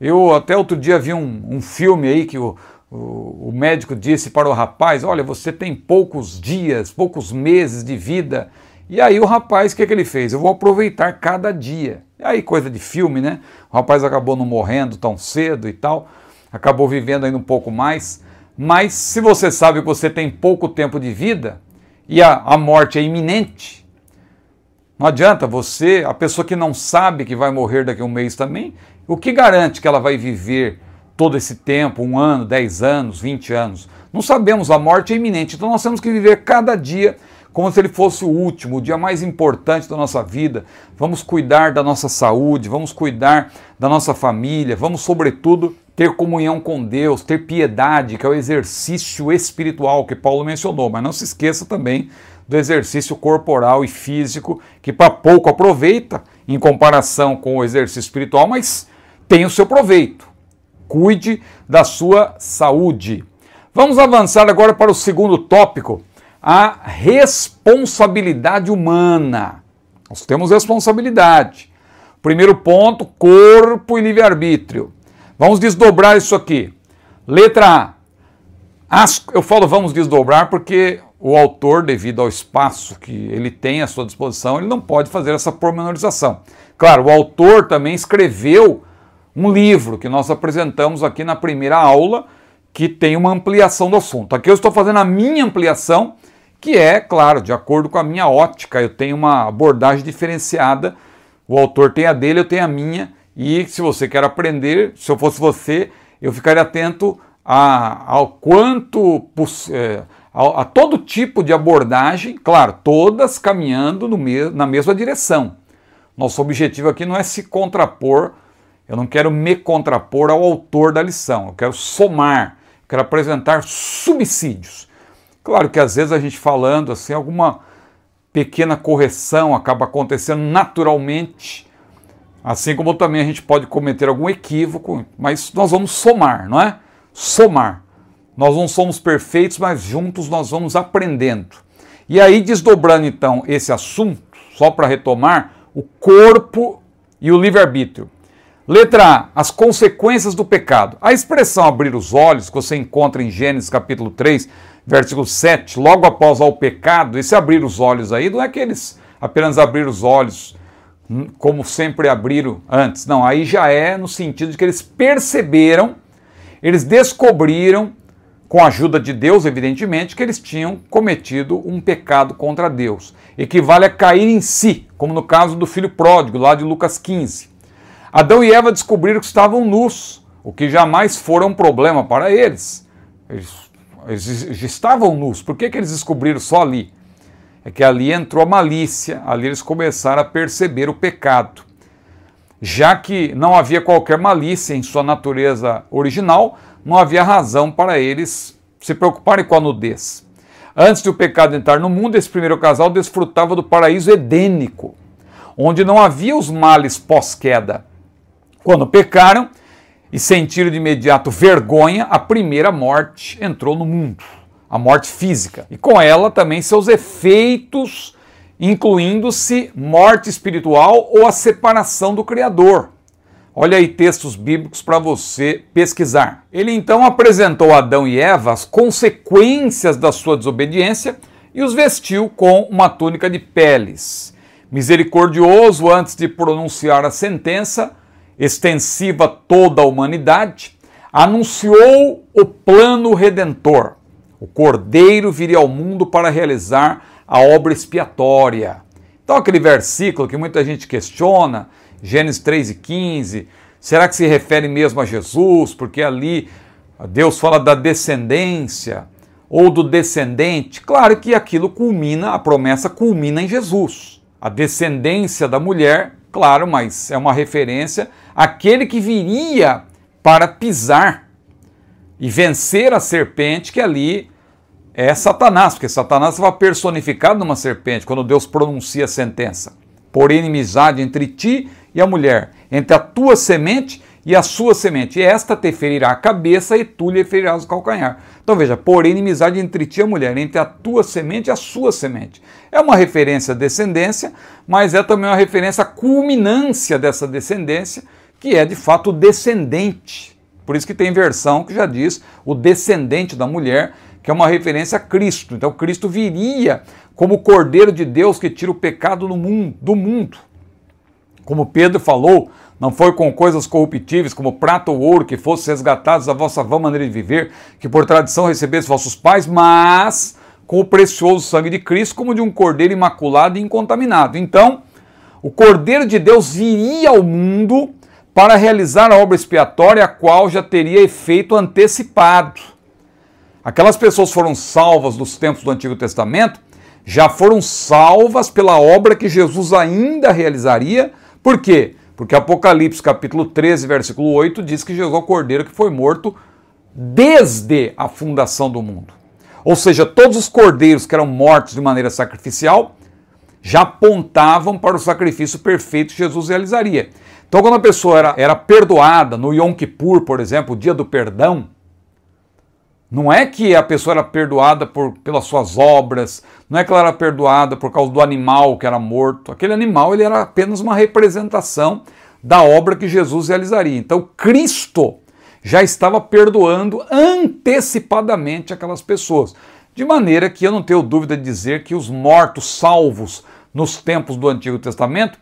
Eu até outro dia vi um filme aí que o médico disse para o rapaz: olha, você tem poucos dias, poucos meses de vida. E aí o rapaz, o que ele fez? Eu vou aproveitar cada dia. E aí coisa de filme, né? O rapaz acabou não morrendo tão cedo e tal, acabou vivendo ainda um pouco mais. Mas se você sabe que você tem pouco tempo de vida e a morte é iminente, não adianta você, a pessoa que não sabe que vai morrer daqui a um mês também, o que garante que ela vai viver todo esse tempo, 1 ano, 10 anos, 20 anos? Não sabemos, a morte é iminente, então nós temos que viver cada dia como se ele fosse o último, o dia mais importante da nossa vida. Vamos cuidar da nossa saúde, vamos cuidar da nossa família, vamos sobretudo ter comunhão com Deus, ter piedade, que é o exercício espiritual que Paulo mencionou, mas não se esqueça também do exercício corporal e físico, que para pouco aproveita em comparação com o exercício espiritual, mas tem o seu proveito. Cuide da sua saúde. Vamos avançar agora para o segundo tópico, a responsabilidade humana. Nós temos responsabilidade. Primeiro ponto, corpo e livre-arbítrio. Vamos desdobrar isso aqui. Letra A. Eu falo vamos desdobrar porque o autor, devido ao espaço que ele tem à sua disposição, ele não pode fazer essa pormenorização. Claro, o autor também escreveu um livro que nós apresentamos aqui na primeira aula, que tem uma ampliação do assunto. Aqui eu estou fazendo a minha ampliação, que é, claro, de acordo com a minha ótica. Eu tenho uma abordagem diferenciada, o autor tem a dele, eu tenho a minha, e se você quer aprender, se eu fosse você, eu ficaria atento a todo tipo de abordagem, claro, todas caminhando na mesma direção. Nosso objetivo aqui não é se contrapor, eu não quero me contrapor ao autor da lição, eu quero somar, eu quero apresentar subsídios. Claro que às vezes a gente falando assim, alguma pequena correção acaba acontecendo naturalmente, assim como também a gente pode cometer algum equívoco, mas nós vamos somar, não é? Somar. Nós não somos perfeitos, mas juntos nós vamos aprendendo. E aí, desdobrando então esse assunto só para retomar, o corpo e o livre-arbítrio. Letra A, as consequências do pecado. A expressão abrir os olhos, que você encontra em Gênesis capítulo 3, versículo 7, logo após o pecado, esse abrir os olhos aí não é que eles apenas abrir os olhos como sempre abriram antes. Não, aí já é no sentido de que eles perceberam, eles descobriram, com a ajuda de Deus, evidentemente, que eles tinham cometido um pecado contra Deus. Equivale a cair em si, como no caso do filho pródigo, lá de Lucas 15. Adão e Eva descobriram que estavam nus, o que jamais fora um problema para eles. Eles estavam nus. Por que eles descobriram só ali? É que ali entrou a malícia, ali eles começaram a perceber o pecado. Já que não havia qualquer malícia em sua natureza original, não havia razão para eles se preocuparem com a nudez. Antes de o pecado entrar no mundo, esse primeiro casal desfrutava do paraíso edênico, onde não havia os males pós-queda. Quando pecaram e sentiram de imediato vergonha, a primeira morte entrou no mundo, a morte física. E com ela também seus efeitos, incluindo-se morte espiritual ou a separação do Criador. Olha aí textos bíblicos para você pesquisar. Ele então apresentou a Adão e Eva as consequências da sua desobediência e os vestiu com uma túnica de peles. Misericordioso, antes de pronunciar a sentença, extensiva a toda a humanidade, anunciou o plano redentor. O Cordeiro viria ao mundo para realizar a obra expiatória. Então aquele versículo que muita gente questiona, Gênesis 3:15, será que se refere mesmo a Jesus? Porque ali Deus fala da descendência ou do descendente. Claro que aquilo culmina, a promessa culmina em Jesus. A descendência da mulher, claro, mas é uma referência àquele que viria para pisar e vencer a serpente, que ali é Satanás, porque Satanás estava personificado numa serpente quando Deus pronuncia a sentença. Por inimizade entre ti e a mulher, entre a tua semente e a sua semente. E esta te ferirá a cabeça e tu lhe ferirás o calcanhar. Então veja, por inimizade entre ti e a mulher, entre a tua semente e a sua semente. É uma referência à descendência, mas é também uma referência à culminância dessa descendência, que é de fato o descendente. Por isso que tem versão que já diz o descendente da mulher, que é uma referência a Cristo. Então Cristo viria como o Cordeiro de Deus que tira o pecado do mundo. Como Pedro falou, não foi com coisas corruptíveis como prata ou ouro que fossem resgatados da vossa vã maneira de viver, que por tradição recebesse vossos pais, mas com o precioso sangue de Cristo, como de um cordeiro imaculado e incontaminado. Então, o Cordeiro de Deus viria ao mundo para realizar a obra expiatória, a qual já teria efeito antecipado. Aquelas pessoas foram salvas dos tempos do Antigo Testamento, já foram salvas pela obra que Jesus ainda realizaria. Por quê? Porque Apocalipse capítulo 13, versículo 8, diz que Jesus é o Cordeiro que foi morto desde a fundação do mundo. Ou seja, todos os cordeiros que eram mortos de maneira sacrificial já apontavam para o sacrifício perfeito que Jesus realizaria. Então, quando a pessoa era perdoada no Yom Kippur, por exemplo, o dia do perdão, não é que a pessoa era perdoada pelas suas obras, não é que ela era perdoada por causa do animal que era morto. Aquele animal ele era apenas uma representação da obra que Jesus realizaria. Então Cristo já estava perdoando antecipadamente aquelas pessoas. De maneira que eu não tenho dúvida de dizer que os mortos salvos nos tempos do Antigo Testamento,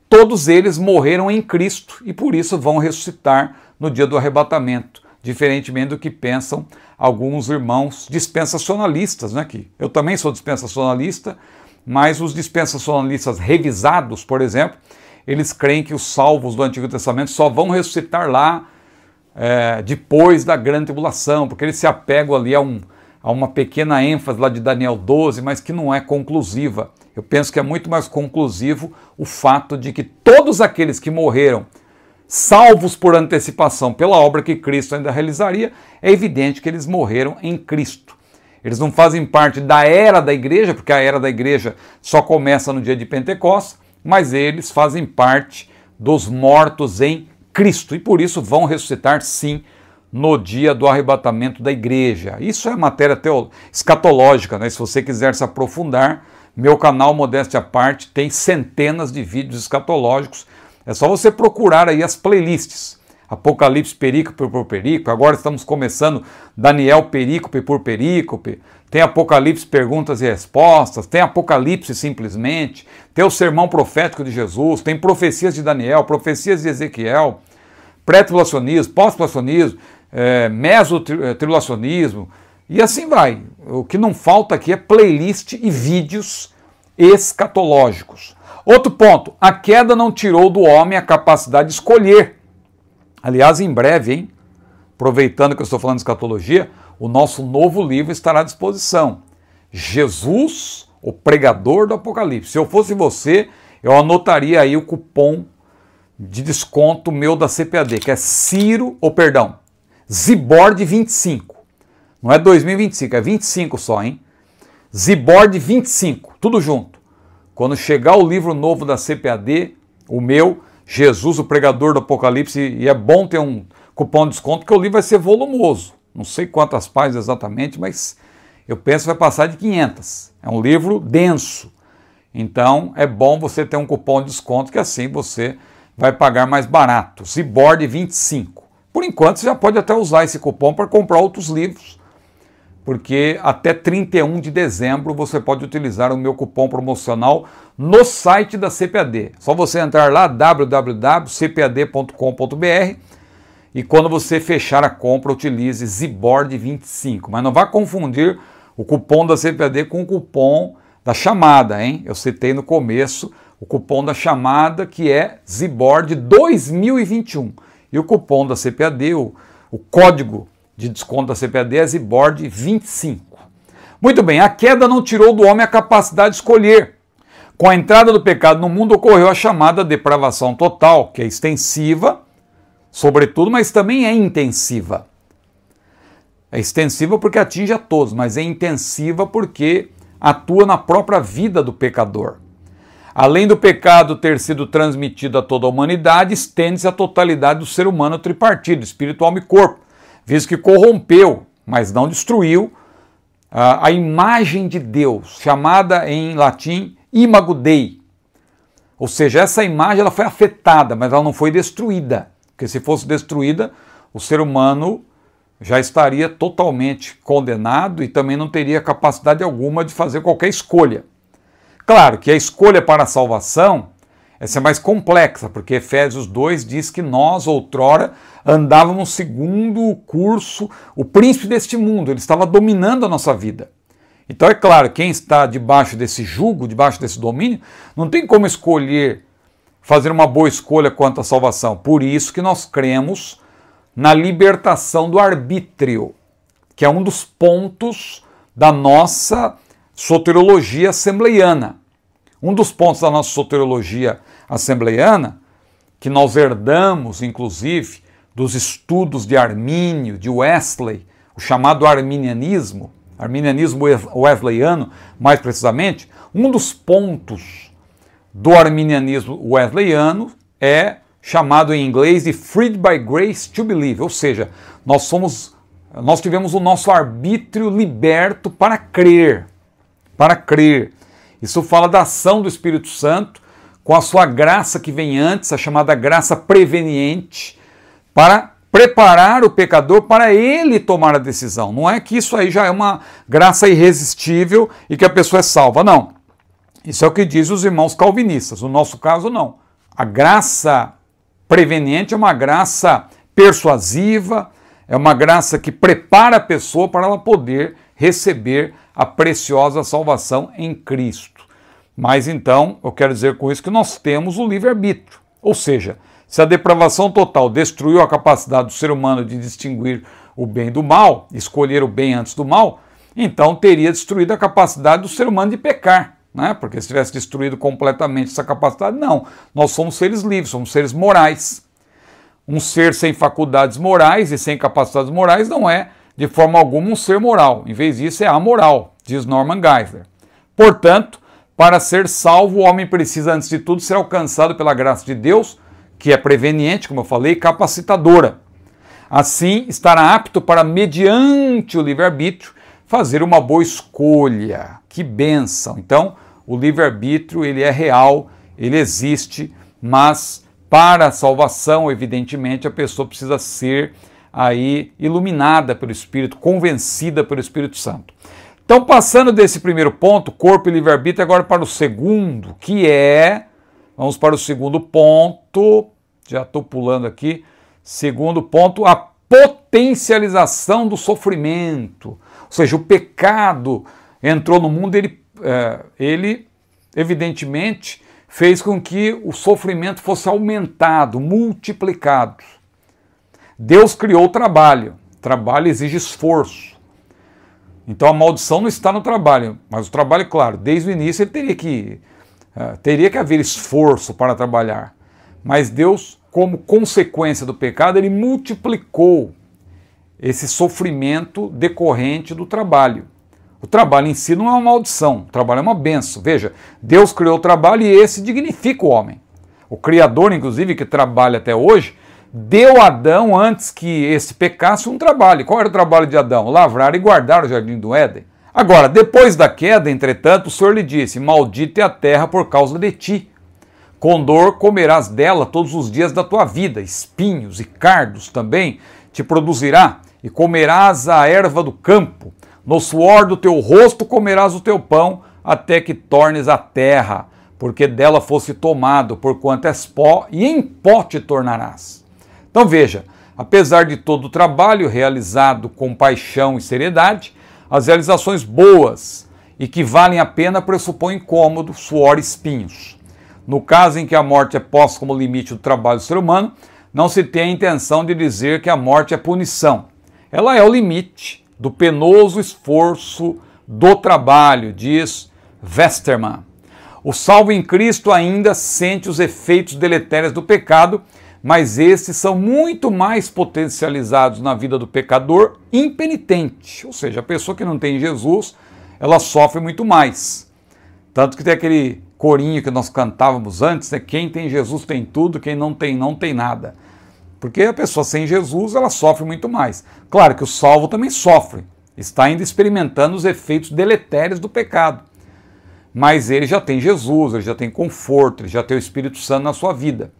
todos eles morreram em Cristo e por isso vão ressuscitar no dia do arrebatamento. Diferentemente do que pensam alguns irmãos dispensacionalistas, né? Que eu também sou dispensacionalista, mas os dispensacionalistas revisados, por exemplo, eles creem que os salvos do Antigo Testamento só vão ressuscitar lá depois da grande tribulação, porque eles se apegam ali a uma pequena ênfase lá de Daniel 12, mas que não é conclusiva. Eu penso que é muito mais conclusivo o fato de que todos aqueles que morreram salvos por antecipação pela obra que Cristo ainda realizaria, é evidente que eles morreram em Cristo. Eles não fazem parte da era da igreja, porque a era da igreja só começa no dia de Pentecostes, mas eles fazem parte dos mortos em Cristo, e por isso vão ressuscitar sim no dia do arrebatamento da igreja. Isso é matéria escatológica, né? Se você quiser se aprofundar, Meu canal, modéstia à parte, tem centenas de vídeos escatológicos. É só você procurar aí as playlists. Apocalipse perícope por perícope, agora estamos começando Daniel perícope por perícope, tem Apocalipse perguntas e respostas, tem Apocalipse simplesmente, tem o sermão profético de Jesus, tem profecias de Daniel, profecias de Ezequiel, pré-tribulacionismo, pós-tribulacionismo, meso-tribulacionismo, e assim vai. O que não falta aqui é playlist e vídeos escatológicos. Outro ponto, a queda não tirou do homem a capacidade de escolher. Aliás, em breve, hein? Aproveitando que eu estou falando de escatologia, o nosso novo livro estará à disposição. Jesus, o pregador do Apocalipse. Se eu fosse você, eu anotaria aí o cupom de desconto meu da CPAD, que é Zibord 25. Não é 2025, é 25 só, hein? Zibord 25, tudo junto. Quando chegar o livro novo da CPAD, o meu, Jesus, o pregador do Apocalipse, e é bom ter um cupom de desconto, porque o livro vai ser volumoso. Não sei quantas páginas exatamente, mas eu penso que vai passar de 500. É um livro denso. Então é bom você ter um cupom de desconto, que assim você vai pagar mais barato. Zibord 25. Por enquanto você já pode até usar esse cupom para comprar outros livros, porque até 31 de dezembro você pode utilizar o meu cupom promocional no site da CPAD. Só você entrar lá, www.cpad.com.br, e quando você fechar a compra, utilize Zibord 25. Mas não vá confundir o cupom da CPAD com o cupom da chamada, hein? Eu citei no começo o cupom da chamada, que é Zibord 2021. E o cupom da CPAD, o código de desconto da CPAD é Zibord 25. Muito bem, a queda não tirou do homem a capacidade de escolher. Com a entrada do pecado no mundo ocorreu a chamada depravação total, que é extensiva, sobretudo, mas também é intensiva. É extensiva porque atinge a todos, mas é intensiva porque atua na própria vida do pecador. Além do pecado ter sido transmitido a toda a humanidade, estende-se a totalidade do ser humano tripartido, espírito, alma e corpo, visto que corrompeu, mas não destruiu, a imagem de Deus, chamada em latim imago Dei. Ou seja, essa imagem ela foi afetada, mas ela não foi destruída. Porque se fosse destruída, o ser humano já estaria totalmente condenado e também não teria capacidade alguma de fazer qualquer escolha. Claro que a escolha para a salvação essa é mais complexa, porque Efésios 2 diz que nós, outrora, andávamos segundo o curso, o príncipe deste mundo, ele estava dominando a nossa vida. Então é claro, quem está debaixo desse jugo, debaixo desse domínio, não tem como escolher, fazer uma boa escolha quanto à salvação. Por isso que nós cremos na libertação do arbítrio, que é um dos pontos da nossa soteriologia assembleiana. Um dos pontos da nossa soteriologia assembleiana, que nós herdamos, inclusive, dos estudos de Armínio, de Wesley, o chamado arminianismo wesleyano, mais precisamente, um dos pontos do arminianismo wesleyano é chamado em inglês de freed by grace to believe, ou seja, nós tivemos o nosso arbítrio liberto para crer, Isso fala da ação do Espírito Santo com a sua graça que vem antes, a chamada graça preveniente, para preparar o pecador para ele tomar a decisão. Não é que isso aí já é uma graça irresistível e que a pessoa é salva, não. Isso é o que diz os irmãos calvinistas. No nosso caso, não. A graça preveniente é uma graça persuasiva, é uma graça que prepara a pessoa para ela poder receber a preciosa salvação em Cristo. Mas então, eu quero dizer com isso que nós temos o livre-arbítrio. Ou seja, se a depravação total destruiu a capacidade do ser humano de distinguir o bem do mal, escolher o bem antes do mal, então teria destruído a capacidade do ser humano de pecar, né? Porque se tivesse destruído completamente essa capacidade, não. Nós somos seres livres, somos seres morais. Um ser sem faculdades morais e sem capacidades morais não é, de forma alguma, um ser moral. Em vez disso, é amoral, diz Norman Geisler. Portanto, para ser salvo, o homem precisa, antes de tudo, ser alcançado pela graça de Deus, que é preveniente, como eu falei, capacitadora. Assim, estará apto para, mediante o livre-arbítrio, fazer uma boa escolha. Que bênção! Então, o livre-arbítrio ele é real, ele existe, mas para a salvação, evidentemente, a pessoa precisa ser aí iluminada pelo Espírito, convencida pelo Espírito Santo. Então, passando desse primeiro ponto, corpo e livre-arbítrio, agora para o segundo, que é, vamos para o segundo ponto, já estou pulando aqui, segundo ponto, a potencialização do sofrimento. Ou seja, o pecado entrou no mundo, ele evidentemente fez com que o sofrimento fosse aumentado, multiplicado. Deus criou o trabalho. Trabalho exige esforço. Então a maldição não está no trabalho, mas o trabalho, claro, desde o início ele teria que haver esforço para trabalhar. Mas Deus, como consequência do pecado, ele multiplicou esse sofrimento decorrente do trabalho. O trabalho em si não é uma maldição, o trabalho é uma bênção. Veja, Deus criou o trabalho e esse dignifica o homem. O Criador, inclusive, que trabalha até hoje, deu a Adão, antes que esse pecasse, um trabalho. Qual era o trabalho de Adão? Lavrar e guardar o jardim do Éden. Agora, depois da queda, entretanto, o Senhor lhe disse: maldita é a terra por causa de ti. Com dor comerás dela todos os dias da tua vida, espinhos e cardos também te produzirá, e comerás a erva do campo. No suor do teu rosto comerás o teu pão, até que tornes a terra, porque dela fosse tomado, porquanto és pó, e em pó te tornarás. Então veja, apesar de todo o trabalho realizado com paixão e seriedade, as realizações boas e que valem a pena pressupõem incômodo, suor e espinhos. No caso em que a morte é posta como limite do trabalho do ser humano, não se tem a intenção de dizer que a morte é punição. Ela é o limite do penoso esforço do trabalho, diz Westermann. O salvo em Cristo ainda sente os efeitos deletérios do pecado, mas esses são muito mais potencializados na vida do pecador impenitente. Ou seja, a pessoa que não tem Jesus, ela sofre muito mais. Tanto que tem aquele corinho que nós cantávamos antes, né? Quem tem Jesus tem tudo, quem não tem nada. Porque a pessoa sem Jesus, ela sofre muito mais. Claro que o salvo também sofre, está ainda experimentando os efeitos deletérios do pecado. Mas ele já tem Jesus, ele já tem conforto, ele já tem o Espírito Santo na sua vida.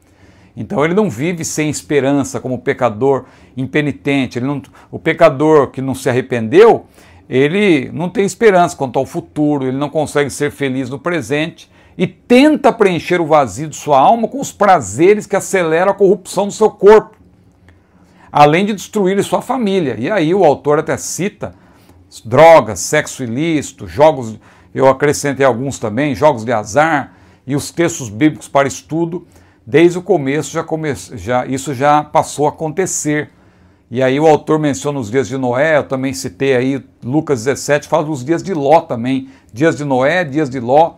Então ele não vive sem esperança como pecador impenitente. O pecador que não se arrependeu, ele não tem esperança quanto ao futuro, ele não consegue ser feliz no presente e tenta preencher o vazio de sua alma com os prazeres que aceleram a corrupção do seu corpo, além de destruir sua família. E aí o autor até cita drogas, sexo ilícito, jogos, eu acrescentei alguns também, jogos de azar e os textos bíblicos para estudo. Desde o começo isso já passou a acontecer. E aí o autor menciona os dias de Noé, eu também citei aí Lucas 17, fala dos dias de Ló também, dias de Noé, dias de Ló,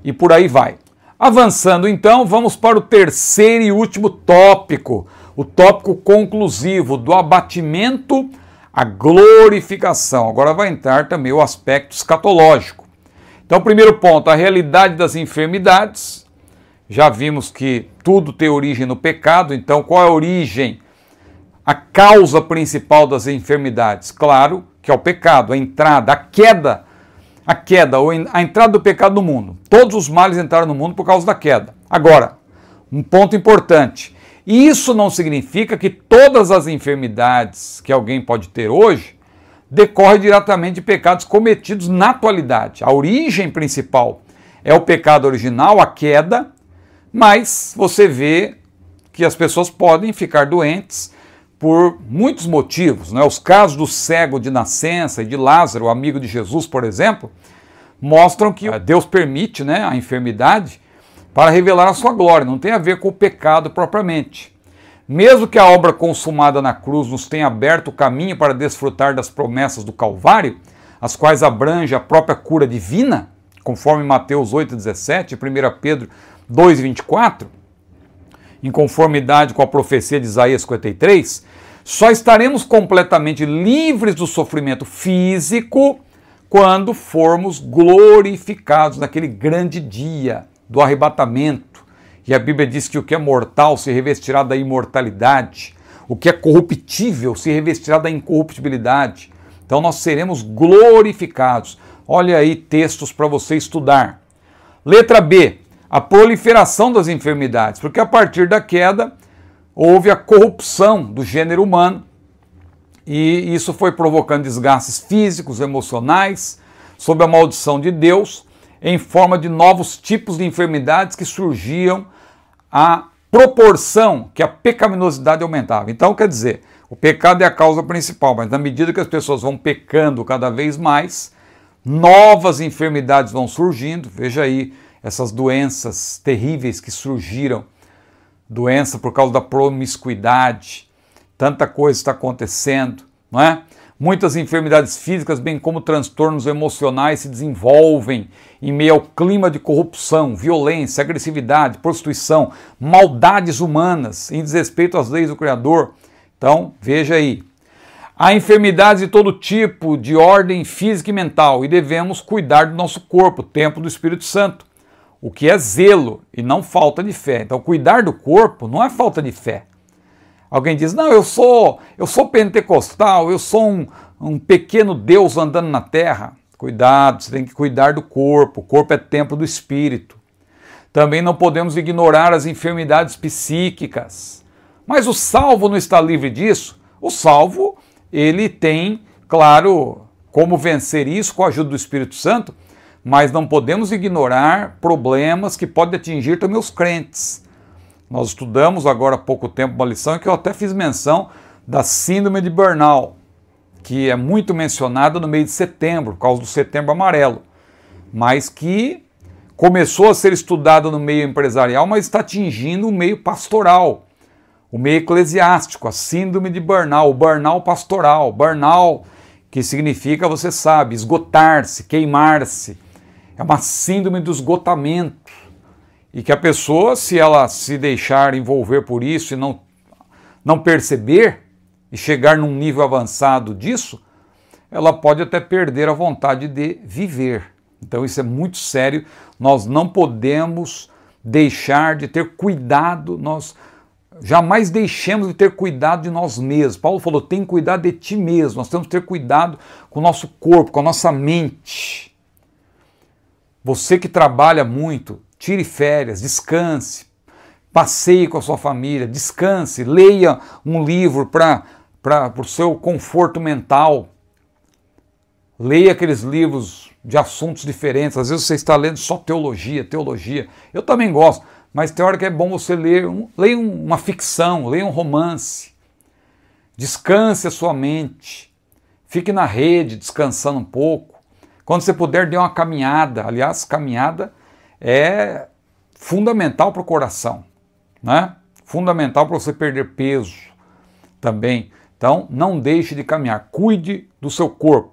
e por aí vai. Avançando então, vamos para o terceiro e último tópico, o tópico conclusivo do abatimento à glorificação. Agora vai entrar também o aspecto escatológico. Então, primeiro ponto, a realidade das enfermidades. Já vimos que tudo tem origem no pecado, então qual é a origem? A causa principal das enfermidades? Claro que é o pecado, a entrada, a entrada do pecado no mundo. Todos os males entraram no mundo por causa da queda. Agora, um ponto importante, isso não significa que todas as enfermidades que alguém pode ter hoje decorrem diretamente de pecados cometidos na atualidade. A origem principal é o pecado original, a queda, mas você vê que as pessoas podem ficar doentes por muitos motivos, né? Os casos do cego de nascença e de Lázaro, amigo de Jesus, por exemplo, mostram que Deus permite, né, a enfermidade para revelar a sua glória, não tem a ver com o pecado propriamente. Mesmo que a obra consumada na cruz nos tenha aberto o caminho para desfrutar das promessas do Calvário, as quais abrange a própria cura divina, conforme Mateus 8,17 e 1 Pedro 2,24, em conformidade com a profecia de Isaías 53, só estaremos completamente livres do sofrimento físico quando formos glorificados naquele grande dia do arrebatamento. E a Bíblia diz que o que é mortal se revestirá da imortalidade, o que é corruptível se revestirá da incorruptibilidade. Então nós seremos glorificados. Olha aí textos para você estudar. Letra B, a proliferação das enfermidades, porque a partir da queda houve a corrupção do gênero humano e isso foi provocando desgastes físicos, emocionais, sob a maldição de Deus, em forma de novos tipos de enfermidades que surgiam à proporção que a pecaminosidade aumentava. Então, quer dizer, o pecado é a causa principal, mas na medida que as pessoas vão pecando cada vez mais, novas enfermidades vão surgindo. Veja aí essas doenças terríveis que surgiram, doença por causa da promiscuidade, tanta coisa está acontecendo, não é? Muitas enfermidades físicas, bem como transtornos emocionais, se desenvolvem em meio ao clima de corrupção, violência, agressividade, prostituição, maldades humanas, em desrespeito às leis do Criador. Então, veja aí. Há enfermidades de todo tipo, de ordem física e mental, e devemos cuidar do nosso corpo, templo do Espírito Santo, o que é zelo e não falta de fé. Então, cuidar do corpo não é falta de fé. Alguém diz, não, eu sou pentecostal, eu sou um pequeno Deus andando na terra. Cuidado, você tem que cuidar do corpo. O corpo é templo do Espírito. Também não podemos ignorar as enfermidades psíquicas. Mas o salvo não está livre disso? O salvo, ele tem, claro, como vencer isso com a ajuda do Espírito Santo, mas não podemos ignorar problemas que podem atingir também os crentes. Nós estudamos agora há pouco tempo uma lição em que eu até fiz menção da síndrome de Burnout, que é muito mencionada no mês de setembro, por causa do Setembro Amarelo, mas que começou a ser estudada no meio empresarial, mas está atingindo o meio pastoral, o meio eclesiástico, a síndrome de Burnout, o burnout pastoral, burnout que significa, você sabe, esgotar-se, queimar-se, é uma síndrome do esgotamento. E que a pessoa, se ela se deixar envolver por isso e não perceber e chegar num nível avançado disso, ela pode até perder a vontade de viver. Então isso é muito sério, nós não podemos deixar de ter cuidado, nós jamais deixemos de ter cuidado de nós mesmos. Paulo falou, tem cuidado de ti mesmo, nós temos que ter cuidado com o nosso corpo, com a nossa mente. Você que trabalha muito, tire férias, descanse, passeie com a sua família, descanse, leia um livro para o seu conforto mental. Leia aqueles livros de assuntos diferentes. Às vezes você está lendo só teologia. Eu também gosto, mas tem hora que é bom você leia uma ficção, leia um romance. Descanse a sua mente. Fique na rede, descansando um pouco. Quando você puder, dê uma caminhada. Aliás, caminhada é fundamental para o coração, né? Fundamental para você perder peso também. Então, não deixe de caminhar, cuide do seu corpo.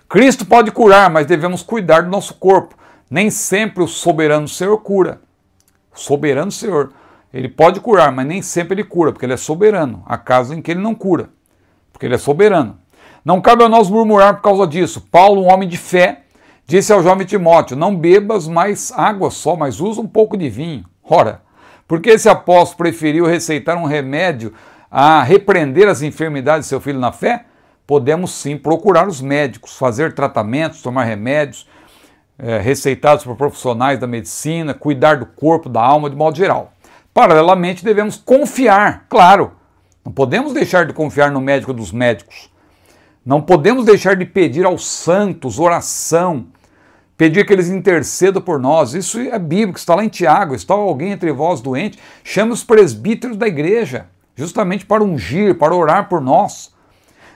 Cristo pode curar, mas devemos cuidar do nosso corpo. Nem sempre o soberano Senhor cura. O soberano Senhor, ele pode curar, mas nem sempre ele cura, porque ele é soberano. Há casos em que ele não cura, porque ele é soberano. Não cabe a nós murmurar por causa disso. Paulo, um homem de fé, disse ao jovem Timóteo, não bebas mais água só, mas usa um pouco de vinho. Ora, porque esse apóstolo preferiu receitar um remédio a repreender as enfermidades de seu filho na fé? Podemos sim procurar os médicos, fazer tratamentos, tomar remédios receitados por profissionais da medicina, cuidar do corpo, da alma de modo geral. Paralelamente, devemos confiar, claro. Não podemos deixar de confiar no médico dos médicos. Não podemos deixar de pedir aos santos oração, pedir que eles intercedam por nós. Isso é bíblico, está lá em Tiago. Está alguém entre vós doente, chame os presbíteros da igreja, justamente para ungir, para orar por nós.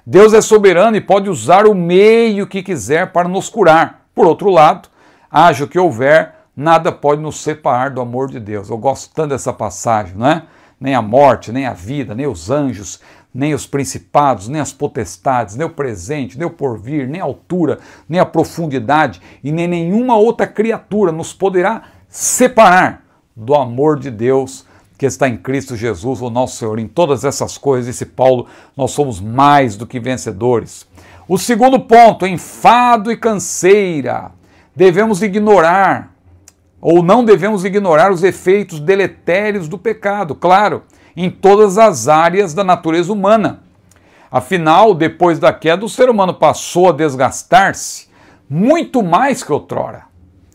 Deus é soberano e pode usar o meio que quiser para nos curar. Por outro lado, haja o que houver, nada pode nos separar do amor de Deus. Eu gosto tanto dessa passagem, não é? Nem a morte, nem a vida, nem os anjos, nem os principados, nem as potestades, nem o presente, nem o porvir, nem a altura, nem a profundidade e nem nenhuma outra criatura nos poderá separar do amor de Deus que está em Cristo Jesus, o nosso Senhor. Em todas essas coisas, disse Paulo, nós somos mais do que vencedores. O segundo ponto, enfado e canseira. Devemos ignorar, ou não devemos ignorar os efeitos deletérios do pecado, claro, em todas as áreas da natureza humana. Afinal, depois da queda, o ser humano passou a desgastar-se muito mais que outrora.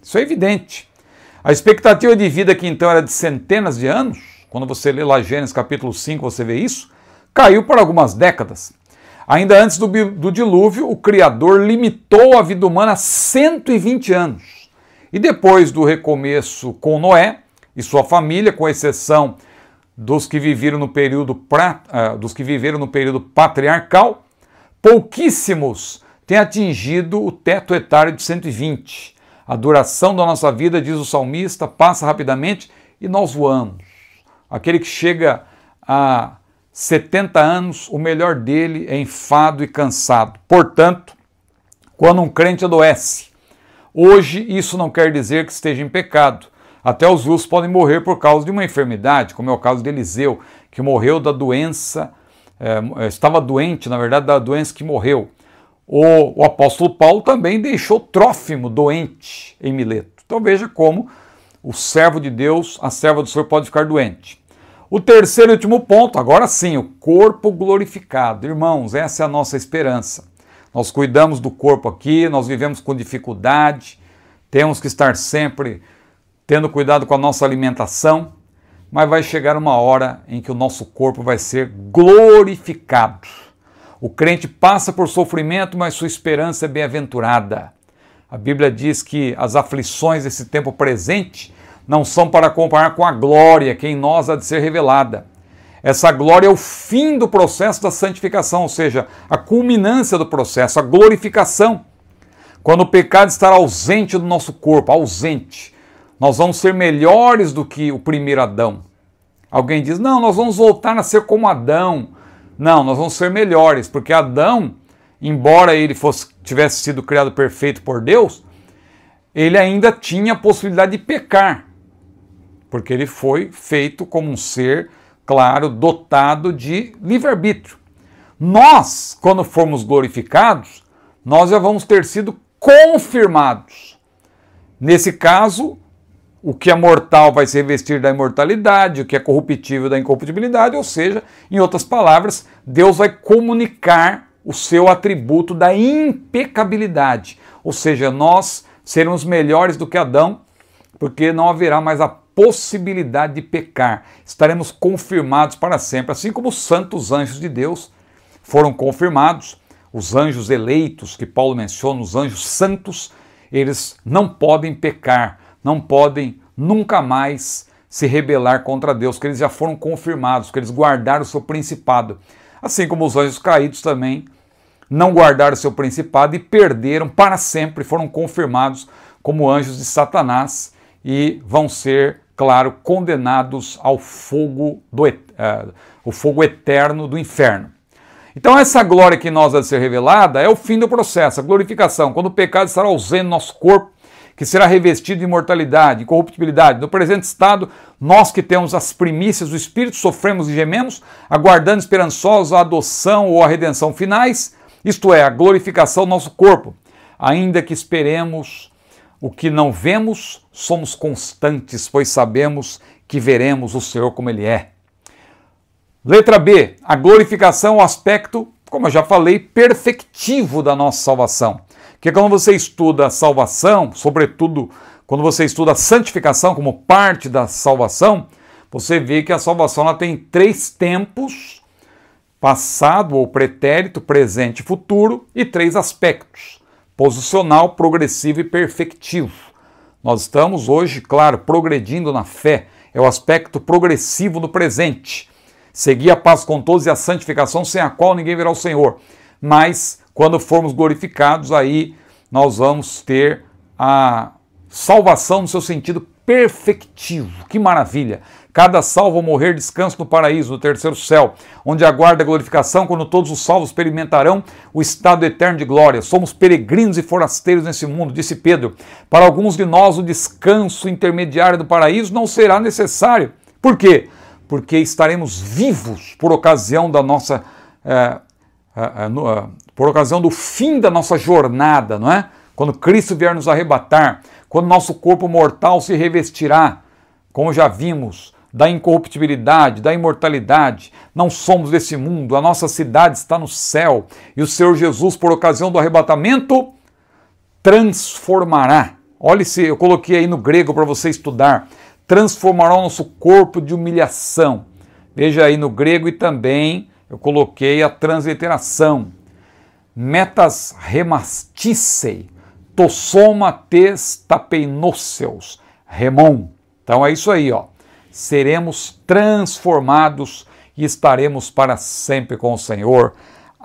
Isso é evidente. A expectativa de vida, que então era de centenas de anos, quando você lê lá Gênesis capítulo 5, você vê isso, caiu por algumas décadas. Ainda antes do dilúvio, o Criador limitou a vida humana a 120 anos. E depois do recomeço com Noé e sua família, com exceção dos que viveram no período patriarcal, pouquíssimos têm atingido o teto etário de 120. A duração da nossa vida, diz o salmista, passa rapidamente e nós voamos. Aquele que chega a 70 anos, o melhor dele é enfado e cansado. Portanto, quando um crente adoece, hoje isso não quer dizer que esteja em pecado. Até os justos podem morrer por causa de uma enfermidade, como é o caso de Eliseu, que morreu da doença, estava doente, na verdade, da doença que morreu. O apóstolo Paulo também deixou Trófimo doente em Mileto. Então veja como o servo de Deus, a serva do Senhor, pode ficar doente. O terceiro e último ponto, agora sim, o corpo glorificado. Irmãos, essa é a nossa esperança. Nós cuidamos do corpo aqui, nós vivemos com dificuldade, temos que estar sempre tendo cuidado com a nossa alimentação, mas vai chegar uma hora em que o nosso corpo vai ser glorificado. O crente passa por sofrimento, mas sua esperança é bem-aventurada. A Bíblia diz que as aflições desse tempo presente não são para comparar com a glória que em nós há de ser revelada. Essa glória é o fim do processo da santificação, ou seja, a culminância do processo, a glorificação. Quando o pecado estará ausente do nosso corpo, ausente, nós vamos ser melhores do que o primeiro Adão. Alguém diz, não, nós vamos voltar a ser como Adão. Não, nós vamos ser melhores, porque Adão, embora ele tivesse sido criado perfeito por Deus, ele ainda tinha a possibilidade de pecar, porque ele foi feito como um ser, claro, dotado de livre-arbítrio. Nós, quando formos glorificados, nós já vamos ter sido confirmados. Nesse caso, o que é mortal vai se revestir da imortalidade, o que é corruptível da incorruptibilidade, ou seja, em outras palavras, Deus vai comunicar o seu atributo da impecabilidade, ou seja, nós seremos melhores do que Adão, porque não haverá mais a possibilidade de pecar. Estaremos confirmados para sempre, assim como os santos anjos de Deus foram confirmados. Os anjos eleitos, que Paulo menciona, os anjos santos, eles não podem pecar, não podem nunca mais se rebelar contra Deus, porque eles já foram confirmados, porque eles guardaram o seu principado. Assim como os anjos caídos também não guardaram o seu principado e perderam para sempre, foram confirmados como anjos de Satanás e vão ser, claro, condenados ao fogo, o fogo eterno do inferno. Então essa glória que nós há de ser revelada é o fim do processo, a glorificação, quando o pecado estará ausente do nosso corpo, que será revestido de imortalidade, incorruptibilidade. No presente estado, nós que temos as primícias do Espírito, sofremos e gememos, aguardando esperançosos a adoção ou a redenção finais, isto é, a glorificação do nosso corpo. Ainda que esperemos o que não vemos, somos constantes, pois sabemos que veremos o Senhor como Ele é. Letra B, a glorificação é o aspecto, como eu já falei, perfectivo da nossa salvação. Porque quando você estuda a salvação, sobretudo quando você estuda a santificação como parte da salvação, você vê que a salvação ela tem 3 tempos, passado ou pretérito, presente e futuro, e 3 aspectos, posicional, progressivo e perfectivo. Nós estamos hoje, claro, progredindo na fé, é o aspecto progressivo do presente. Seguir a paz com todos e a santificação, sem a qual ninguém verá o Senhor. Mas, quando formos glorificados, aí nós vamos ter a salvação no seu sentido perfectivo. Que maravilha! Cada salvo ao morrer descansa no paraíso, no terceiro céu, onde aguarda a glorificação, quando todos os salvos experimentarão o estado eterno de glória. Somos peregrinos e forasteiros nesse mundo, disse Pedro. Para alguns de nós, o descanso intermediário do paraíso não será necessário. Por quê? Porque estaremos vivos por ocasião da nossa, por ocasião do fim da nossa jornada, não é? Quando Cristo vier nos arrebatar, quando nosso corpo mortal se revestirá, como já vimos, da incorruptibilidade, da imortalidade. Não somos desse mundo, a nossa cidade está no céu, e o Senhor Jesus, por ocasião do arrebatamento, transformará. Olha se eu coloquei aí no grego para você estudar. Transformará o nosso corpo de humilhação. Veja aí no grego, e também eu coloquei a transliteração. Metas remasticei, tossoma tes tapeinóceos, remon. Então é isso aí, ó. Seremos transformados e estaremos para sempre com o Senhor.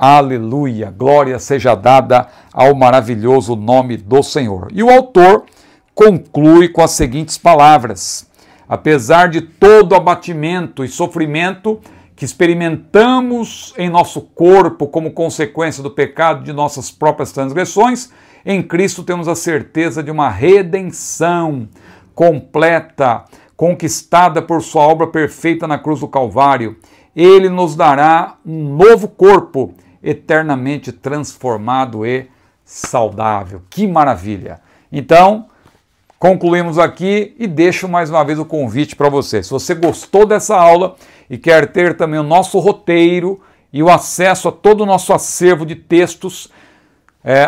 Aleluia! Glória seja dada ao maravilhoso nome do Senhor. E o autor conclui com as seguintes palavras: apesar de todo abatimento e sofrimento que experimentamos em nosso corpo como consequência do pecado de nossas próprias transgressões, em Cristo temos a certeza de uma redenção completa, conquistada por sua obra perfeita na cruz do Calvário. Ele nos dará um novo corpo, eternamente transformado e saudável. Que maravilha! Então, concluímos aqui e deixo mais uma vez o convite para você. Se você gostou dessa aula e quer ter também o nosso roteiro e o acesso a todo o nosso acervo de textos,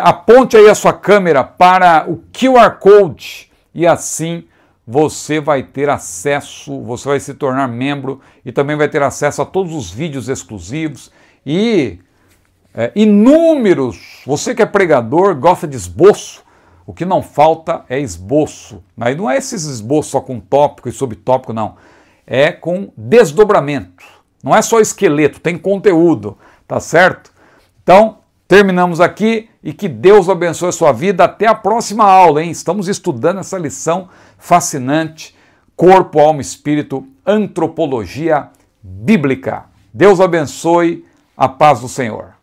aponte aí a sua câmera para o QR Code e assim você vai ter acesso, você vai se tornar membro e também vai ter acesso a todos os vídeos exclusivos e inúmeros. Você que é pregador, gosta de esboço, o que não falta é esboço. Mas não é esses esboços só com tópico e subtópico, não. É com desdobramento. Não é só esqueleto, tem conteúdo, tá certo? Então, terminamos aqui e que Deus abençoe a sua vida. Até a próxima aula, hein? Estamos estudando essa lição fascinante, corpo, alma, espírito, antropologia bíblica. Deus abençoe, a paz do Senhor.